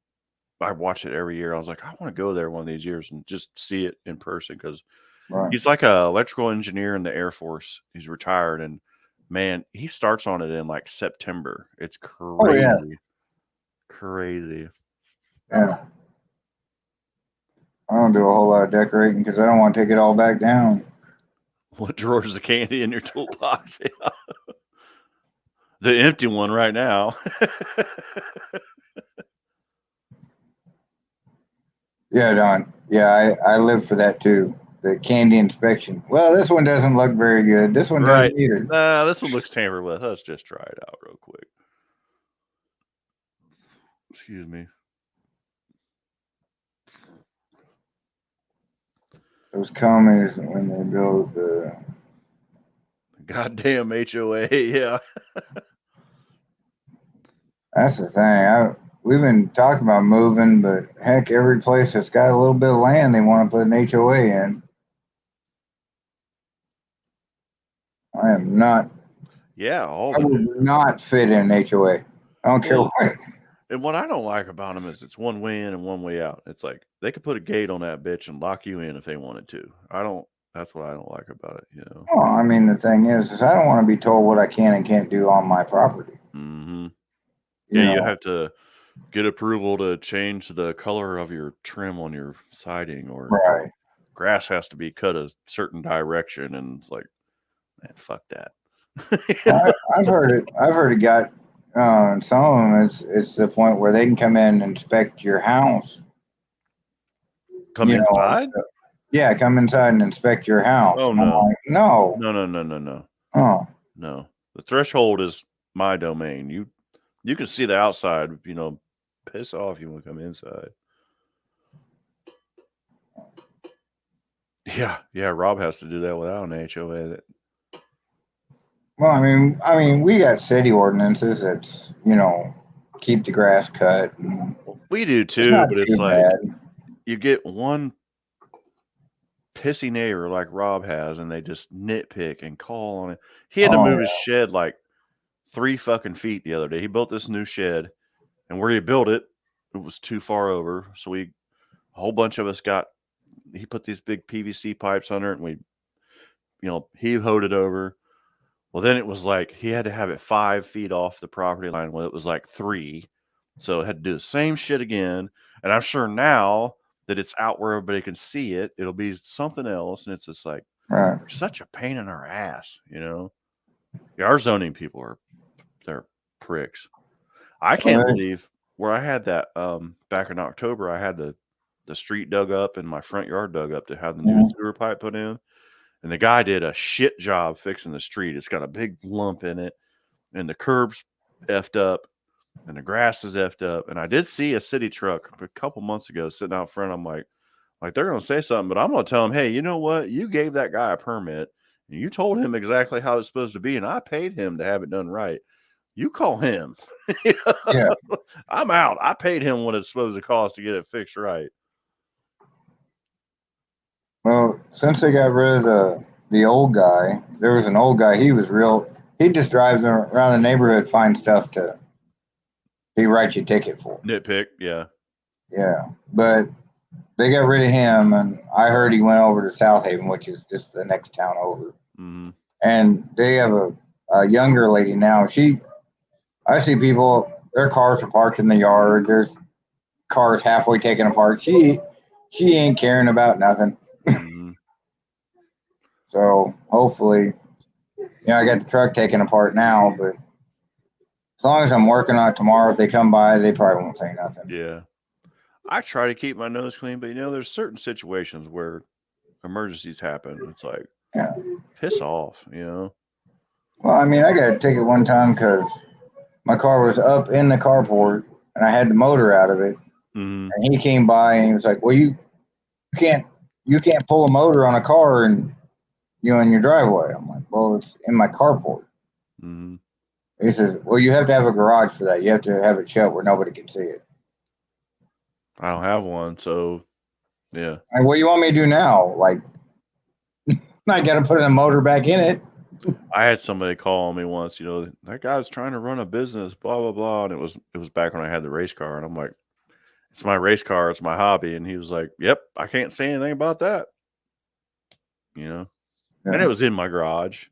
I watch it every year. I was like, I want to go there one of these years and just see it in person because right. he's like a electrical engineer in the Air Force. He's retired and man, he starts on it in like September. It's Oh yeah, crazy. Crazy. yeah. I don't do a whole lot of decorating because I don't want to take it all back down. What drawers of candy in your toolbox? Yeah. The empty one right now. Yeah, Don. Yeah, I live for that too. The candy inspection. Well, this one doesn't look very good. This one Right. doesn't either. Nah, this one looks tampered with. Let's just try it out real quick. Excuse me. Those commies when they build the. Goddamn HOA. Yeah. That's the thing. We've been talking about moving, but heck, every place that's got a little bit of land, they want to put an HOA in. I am not. Yeah. All I the would not fit in an HOA. I don't care well, what. And what I don't like about them is it's one way in and one way out. It's like they could put a gate on that bitch and lock you in if they wanted to. I don't. That's what I don't like about it. You know. Well, I mean, the thing is I don't want to be told what I can and can't do on my property. Mm-hmm. You Yeah, you know, have to get approval to change the color of your trim on your siding, or right? grass has to be cut a certain direction, and it's like, man, fuck that. I've heard it. I've heard it got some of them. It's the point where they can come in and inspect your house. Come You know, inside? yeah, come inside and inspect your house. Oh And I'm no, like, no, no. oh, No, the threshold is my domain. You can see the outside. You know, piss off. You want to come inside. Yeah. Rob has to do that without an HOA. well, I mean, we got city ordinances that's keep the grass cut. And We do it's too, not but it's too like bad. you get one pissy neighbor like Rob has, and they just nitpick and call on it. He had to Oh move his shed like 3 fucking feet the other day. He built this new shed, and where he built it, it was too far over. So a whole bunch of us he put these big PVC pipes under it, and he hoed it over. Well, then it was like he had to have it 5 feet off the property line. Well, it was like 3. So it had to do the same shit again. And I'm sure now that it's out where everybody can see it, it'll be something else. And it's just like, yeah, right. such a pain in our ass, you know? Yeah, our zoning people they're pricks. I can't Well, believe where I had that back in October, I had the street dug up and my front yard dug up to have the new sewer pipe put in. And the guy did a shit job fixing the street. It's got a big lump in it, and the curb's effed up, and the grass is effed up. And I did see a city truck a couple months ago sitting out front. I'm like they're gonna say something, but I'm gonna tell them, hey, you know what? You gave that guy a permit, and you told him exactly how it's supposed to be, and I paid him to have it done right. You call him. yeah. I'm out. I paid him what it's supposed to cost to get it fixed right. Well, since they got rid of the old guy, there was an old guy. He was real. He just drives around the neighborhood, find stuff to he writes you a ticket for. Nitpick, yeah. Yeah, but they got rid of him, and I heard he went over to South Haven, which is just the next town over. Mm-hmm. And they have a younger lady now. I see people, their cars are parked in the yard. There's cars halfway taken apart. She ain't caring about nothing. Mm-hmm. So hopefully, I got the truck taken apart now, but as long as I'm working on it tomorrow, if they come by, they probably won't say nothing. Yeah. I try to keep my nose clean, but there's certain situations where emergencies happen. It's like, Yeah. piss off, Well, I mean, I got a ticket one time because my car was up in the carport and I had the motor out of it. Mm-hmm. And he came by and he was like, "Well, you can't pull a motor on a car and in your driveway." I'm like, "Well, it's in my carport." Mm-hmm. He says, "Well, you have to have a garage for that. You have to have it shut where nobody can see it." I don't have one, so yeah. Like, what do you want me to do now? Like, I got to put a motor back in it. I had somebody call me once, that guy's trying to run a business, blah blah blah, and it was back when I had the race car, and I'm like, it's my race car, it's my hobby, and he was like, yep, I can't say anything about that, Yeah. And it was in my garage,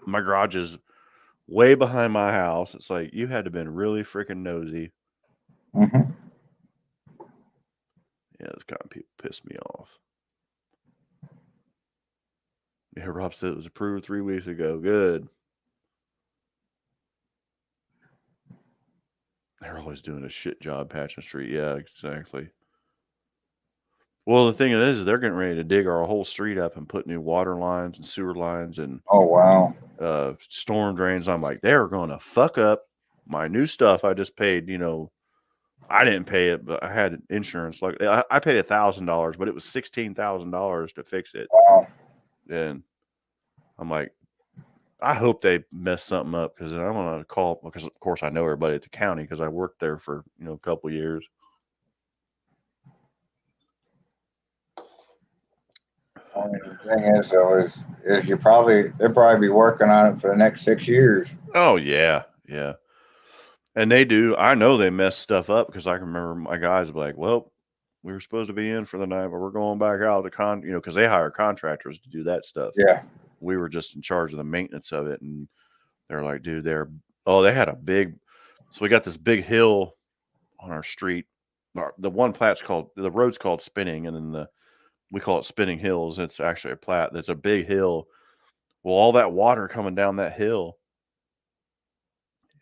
my garage is way behind my house. It's like you had to been really freaking nosy. Mm-hmm. Yeah, those kind of people piss me off. Yeah, Rob said it was approved 3 weeks ago. Good. They're always doing a shit job patching street. Yeah, exactly. Well, the thing is they're getting ready to dig our whole street up and put new water lines and sewer lines and Oh wow. Storm drains. I'm like, they're going to fuck up my new stuff. I just paid, I didn't pay it, but I had insurance. Like I paid $1,000, but it was $16,000 to fix it. Wow. And I'm like, I hope they mess something up because I'm going to call, because of course I know everybody at the county because I worked there for, a couple years. I mean, the thing is, though, is they'll probably be working on it for the next 6 years. Oh yeah. Yeah. And they do. I know they mess stuff up because I can remember my guys be like, "Well, we were supposed to be in for the night, but we're going back out." Because they hire contractors to do that stuff. Yeah. We were just in charge of the maintenance of it, and they're like, "Dude, they had a big." So we got this big hill on our street. The road's called Spinning, and then we call it Spinning Hills. It's actually a plat. That's a big hill. Well, all that water coming down that hill,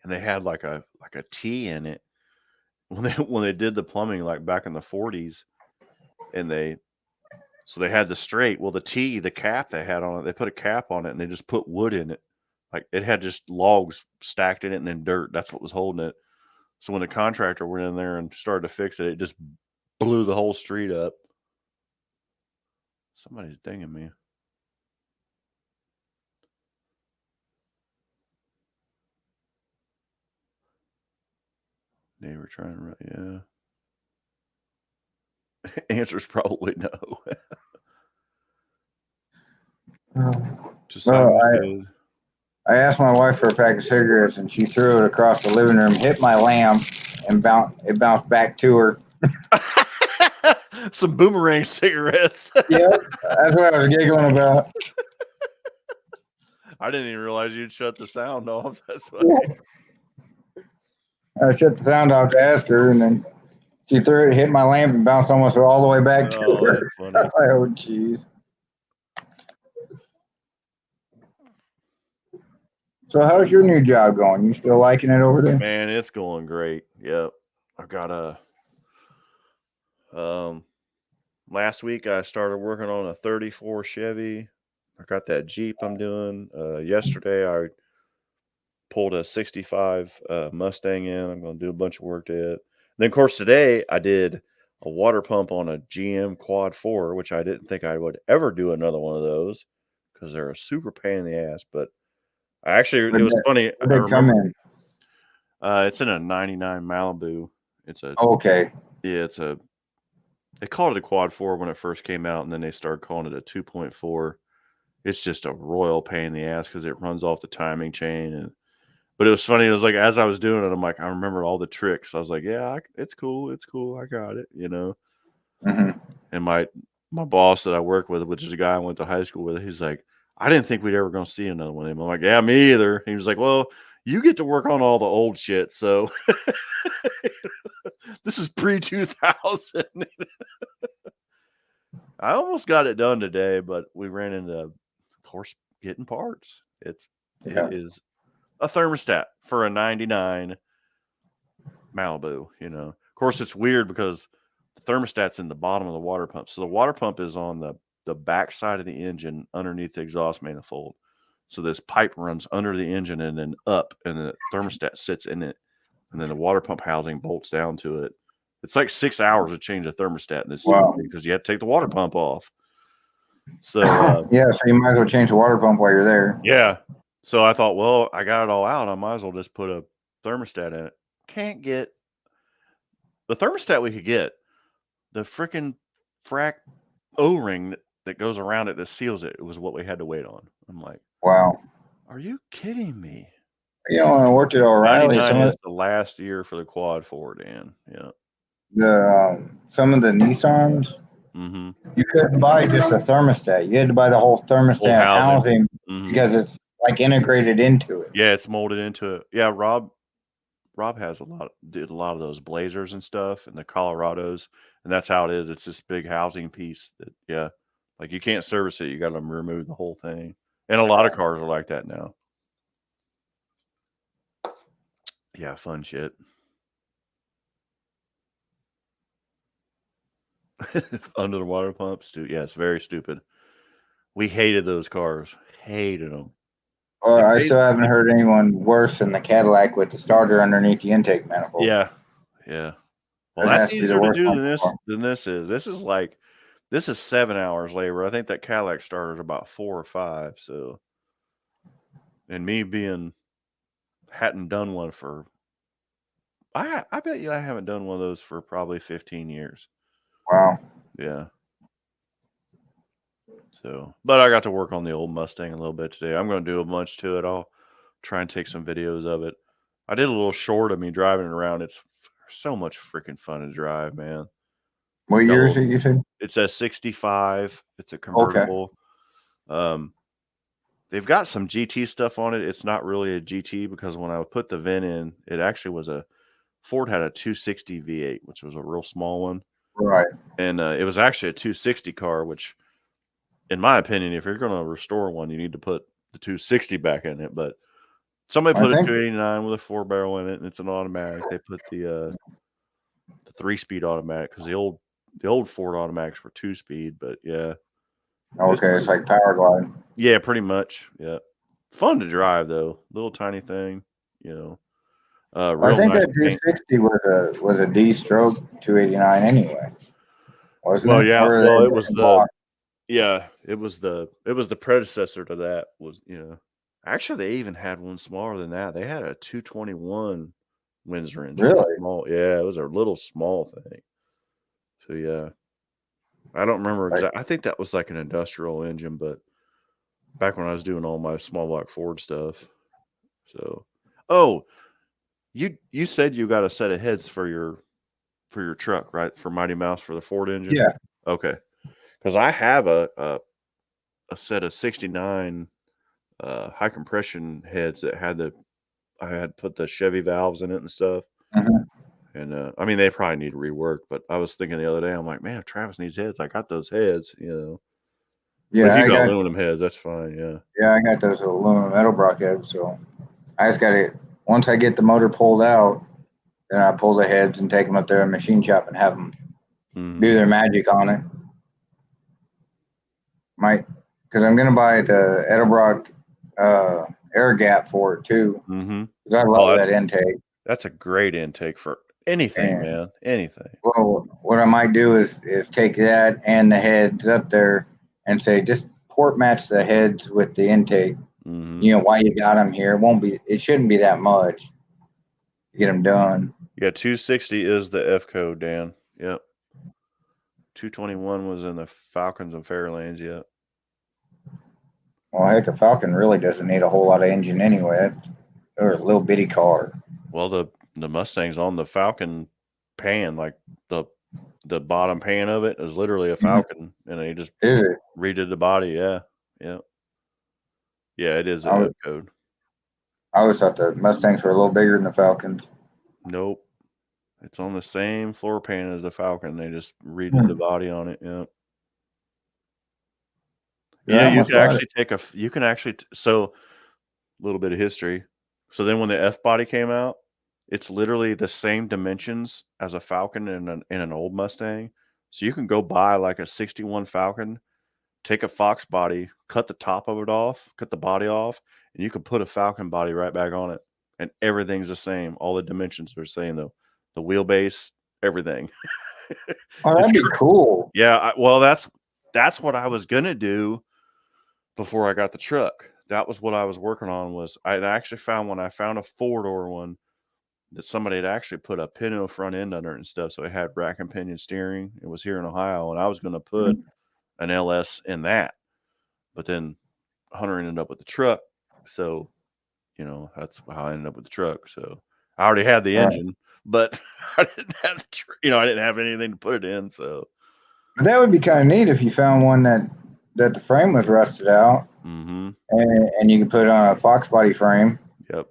and they had like a T in it when they did the plumbing, like back in the 40s, and they had the straight. Well, the cap they had on it, they put a cap on it, and they just put wood in it. Like it had just logs stacked in it and then dirt. That's what was holding it. So when the contractor went in there and started to fix it, it just blew the whole street up. Somebody's dinging me. They were trying to write, yeah. Answer's probably no. Just Well, I I asked my wife for a pack of cigarettes, and she threw it across the living room, hit my lamp, and it bounced back to her. Some boomerang cigarettes. Yep, that's what I was giggling about. I didn't even realize you'd shut the sound off. That's funny. I shut the sound off to ask her, and then she threw it, hit my lamp, and bounced almost all the way back to Oh, her. that's funny. Oh, jeez. So, how's your new job going? You still liking it over there? Man, it's going great. Yep. I've got last week I started working on a 34 Chevy. I got that Jeep I'm doing. Yesterday I pulled a 65 Mustang in. I'm going to do a bunch of work to it. And then, of course, today I did a water pump on a GM Quad 4, which I didn't think I would ever do another one of those because they're a super pain in the ass. But it was funny. I They come remember in. it's in a 99 Malibu. It's a Okay. Yeah, they called it a Quad 4 when it first came out, and then they started calling it a 2.4. It's just a royal pain in the ass because it runs off the timing chain. But it was funny. It was like as I was doing it, I'm like, I remember all the tricks. I was like, yeah, it's cool. It's cool. I got it, Mm-hmm. And my boss that I work with, which is a guy I went to high school with, he's like, I didn't think we'd ever gonna see another one of them. I'm like, yeah, me either. He was like, well, you get to work on all the old shit, so this is pre-2000. I almost got it done today, but we ran into, of course, getting parts. It is a thermostat for a 99 Malibu, Of course, it's weird because the thermostat's in the bottom of the water pump. So the water pump is on the back side of the engine underneath the exhaust manifold. So this pipe runs under the engine and then up, and the thermostat sits in it. And then the water pump housing bolts down to it. It's like 6 hours to change a thermostat in this because you have to take the water pump off. So yeah, so you might as well change the water pump while you're there. Yeah. So I thought, well, I got it all out. I might as well just put a thermostat in it. Can't get the thermostat we could get. The freaking frac O-ring that goes around it that seals it was what we had to wait on. I'm like, wow. Are you kidding me? You know, when I worked at O'Reilly, 99 is the last year for the Quad 4, Dan. Yeah. Some of the Nissans, Mm-hmm. you couldn't buy just a thermostat. You had to buy the whole thermostat housing Mm-hmm. because it's like integrated into it. Yeah, it's molded into it. Yeah, Rob has did a lot of those Blazers and stuff and the Colorados, and that's how it is. It's this big housing piece that like you can't service it. You got to remove the whole thing. And a lot of cars are like that now. Yeah, fun shit. Under the water pumps, too. Yeah, it's very stupid. We hated those cars. Hated them. Well, I still haven't heard anyone worse than the Cadillac with the starter underneath the intake manifold. Yeah. Well, that's easier to do than this is. This is 7 hours labor. I think that Cadillac starter is about 4 or 5. So, and me hadn't done one for, I bet you I haven't done one of those for probably 15 years. Wow. Yeah. So, but I got to work on the old Mustang a little bit today. I'm going to do a bunch to it. I'll try and take some videos of it. I did a little short of me driving it around. It's so much freaking fun to drive, man. What Got a year is little, it? You said? it's a 65. It's a Okay. convertible. They've got some GT stuff on it. It's not really a GT because when I put the VIN in, it actually was Ford had a 260 V8, which was a real small one. Right. And it was actually a 260 car, which, in my opinion, if you're going to restore one, you need to put the 260 back in it. But somebody I put a think 289 with a 4-barrel in it, and it's an automatic. They put the 3-speed automatic because the old Ford automatics were 2-speed. But yeah, okay, it's like Powerglide. yeah, pretty much. Yeah, fun to drive though. Little tiny thing, you know. I Real think nice that paint. 260 was a D stroke 289 anyway, wasn't Well, it? yeah. Or Well, they it was block? the predecessor to that was, actually they even had one smaller than that. They had a 221 Windsor engine. Really? Small, yeah, it was a little small thing. So yeah, I don't remember Like, exactly. I think that was like an industrial engine, but back when I was doing all my small block Ford stuff. So, oh, you said you got a set of heads for your truck, right? For Mighty Mouse for the Ford engine. yeah. Okay, because I have a set of 69 high compression heads that I had put the Chevy valves in it and stuff. Mhm. And I mean, they probably need rework, but I was thinking the other day, I'm like, man, if Travis needs heads, I got those heads. But if Yeah, you got aluminum heads, that's fine. Yeah. I got those aluminum Edelbrock heads. So I just got to, once I get the motor pulled out, then I pull the heads and take them up there in machine shop and have them do Hmm. their magic on it. Might, because I'm gonna buy the Edelbrock air gap for it too, Hmm. because I love Oh, that intake. that's a great intake for anything, And man. Anything. well, what I might do is take that and the heads up there and say just port match the heads with the intake. Hmm. You know why you got them here. It shouldn't be that much to get them done. Yeah, 260 is the F code, Dan. Yep. 221 was in the Falcons and Fairlanes. Yep. Well, heck, a Falcon really doesn't need a whole lot of engine anyway. They're a little bitty car. Well, the Mustang's on the Falcon pan, like the bottom pan of it is literally a Falcon, and they just Is it? redid the body. Yeah, yeah, yeah. It is I, a was, F code. I always thought the Mustangs were a little bigger than the Falcons. Nope, it's on the same floor pan as the Falcon. They just redid the body on it. Yeah. Yeah, I You almost can bought it. actually so a little bit of history. So then when the F body came out, it's literally the same dimensions as a Falcon in an old Mustang. So you can go buy like a 61 Falcon, take a Fox body, cut the top of it off, cut the body off, and you can put a Falcon body right back on it. And everything's the same. All the dimensions are the same though. The wheelbase, everything. Oh, It's that'd be cool. yeah, well that's what I was gonna do before I got the truck. That was what I was working on. Was I actually found one. I found a 4-door one that somebody had actually put a Pinto front end under it and stuff. So it had rack and pinion steering. It was here in Ohio, and I was going to put an LS in that, but then Hunter ended up with the truck. So that's how I ended up with the truck. So I already had the Right. engine, but I didn't have I didn't have anything to put it in. So But that would be kind of neat if you found one that the frame was rusted out mm-hmm. and you could put it on a Fox body frame. Yep.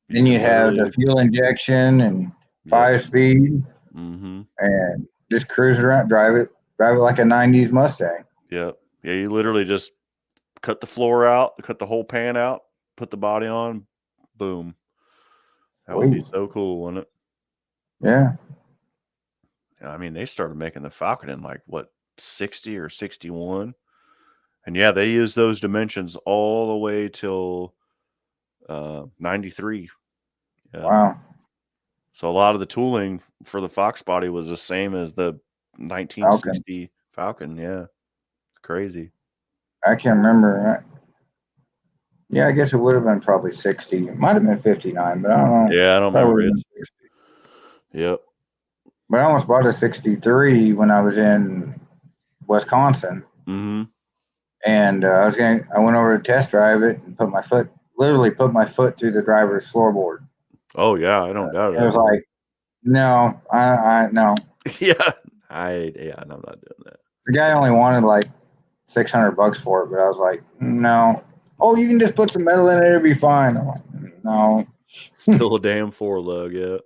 Then you have the literally- fuel injection and 5-speed mm-hmm. and just cruise around, drive it like a 90s Mustang. Yep. Yeah, you literally just cut the floor out, cut the whole pan out, put the body on, boom. That would be Sweet. so cool, wouldn't it? Yeah. I mean, they started making the Falcon in like what 60 or 61, and yeah, they used those dimensions all the way till 93. Yeah. Wow. So a lot of the tooling for the Fox body was the same as the 1960 Falcon. Yeah, it's crazy. I can't remember. Yeah, I guess it would have been probably 60. It might have been 59, but I don't know. Yeah, I don't Probably remember would it. have been 60. Yep. But I almost bought a 63 when I was in Wisconsin. Mm-hmm. And I went over to test drive it and literally put my foot through the driver's floorboard. Oh yeah, I don't doubt It was it. like, no, no. Yeah, I'm not doing that. The guy only wanted like $600 for it, but I was like, no. Oh, you can just put some metal in it; it'll be fine. I'm like, no. Still a damn 4-lug, yeah.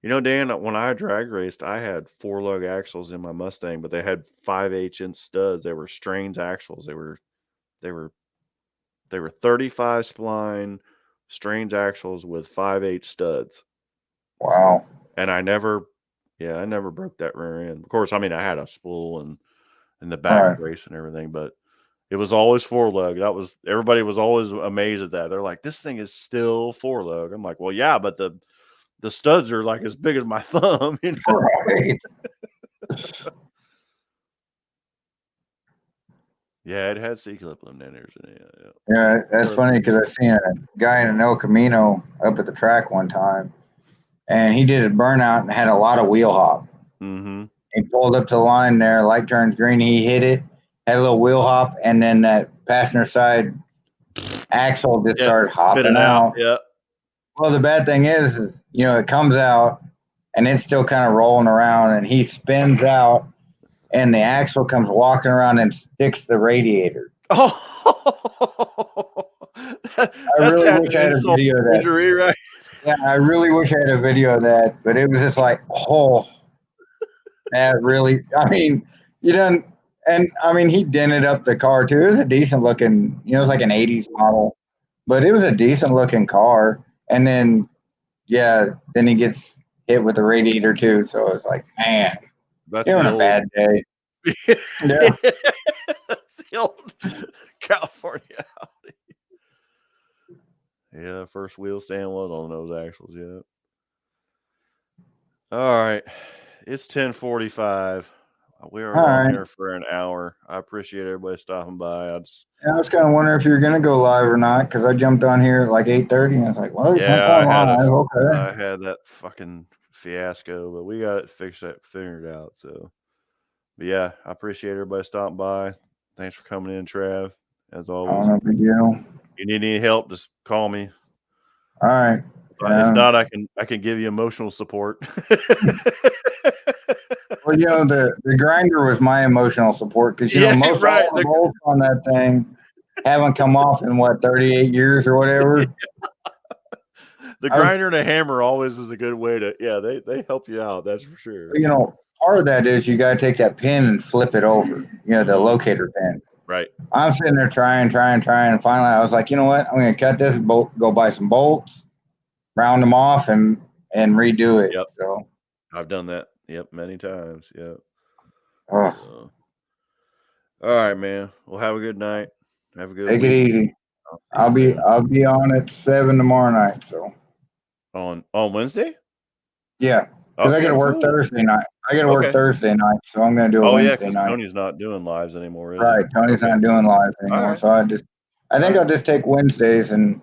You know, Dan, when I drag raced, I had 4-lug axles in my Mustang, but they had 5/8-inch studs. They were Strains axles. They were 35 spline Strains axles with 5/8 studs. Wow. And I never broke that rear end. Of course, I mean I had a spool and the All back right. brace and everything, but it was always 4-lug. Everybody was always amazed at that. They're like, "This thing is still 4-lug." I'm like, "Well, yeah, but the studs are like as big as my thumb, you know." Right. Yeah, it had C-clip eliminators in it. Yeah. Yeah, that's funny because I seen a guy in an El Camino up at the track one time, and he did a burnout and had a lot of wheel hop. Mm-hmm. He pulled up to the line there, light turns green, he hit it, had a little wheel hop, and then that passenger side axle just Yeah, started spit hopping it out. out. Yeah. Well, the bad thing is, it comes out and it's still kind of rolling around, and he spins out, and the axle comes walking around and sticks the radiator. Oh, I that's really an wish I had a insult video of to that. injury, right? Yeah, I really wish I had a video of that, but it was just like, oh, that really. I mean, you done, and I mean, he dented up the car too. It was a decent looking, it was like an '80s model, but it was a decent looking car. And then, yeah, then he gets hit with the radiator too. So it's like, man, That's you're on the a old. bad day. Yeah. That's the old California Audi. Yeah, first wheel stand was on those axles. Yeah. All right, it's 10:45. We are All on right. here for an hour. I appreciate everybody stopping by. And I was kind of wondering if you were gonna go live or not because I jumped on here at like 8:30 and I was like, well, it's not Yeah, going live. Okay. I had that fucking fiasco, but we got it figured out. So, but yeah, I appreciate everybody stopping by. Thanks for coming in, Trav. As always, No big deal. you need any help, just call me. All right. If not, I can give you emotional support. Well, the grinder was my emotional support because Yeah, most right. all the bolts on that thing haven't come off in 38 years or whatever. The grinder and a hammer always is a good way to. Yeah, they help you out. That's for sure. Part of that is you got to take that pin and flip it over. The locator pin. Right. I'm sitting there trying, and finally I was like, you know what? I'm going to cut this, go buy some bolts, round them off, and redo it. Yep. So I've done that. Yep, many times. Yep. oh, All right, man. Well, have a good night. Have a good take week. it easy. I'll be on at 7 tomorrow night. So on Wednesday. Yeah, because I got to work Thursday night. So I'm going to do a Wednesday night. Tony's not doing lives anymore, is Right, Tony's not doing live anymore. Right. So I think I'll just take Wednesdays and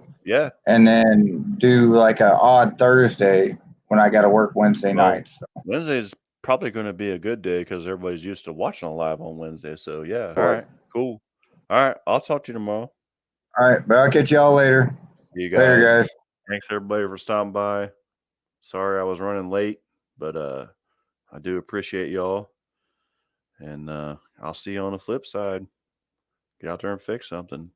then do like a odd Thursday when I got to work Wednesday nights. So. Wednesday's probably going to be a good day because everybody's used to watching a live on Wednesday. So yeah, all right, cool. All right, I'll talk to you tomorrow. All right, but I'll catch y'all later. See you guys. Later, guys. Thanks everybody for stopping by. Sorry I was running late, but I do appreciate y'all. And I'll see you on the flip side. Get out there and fix something.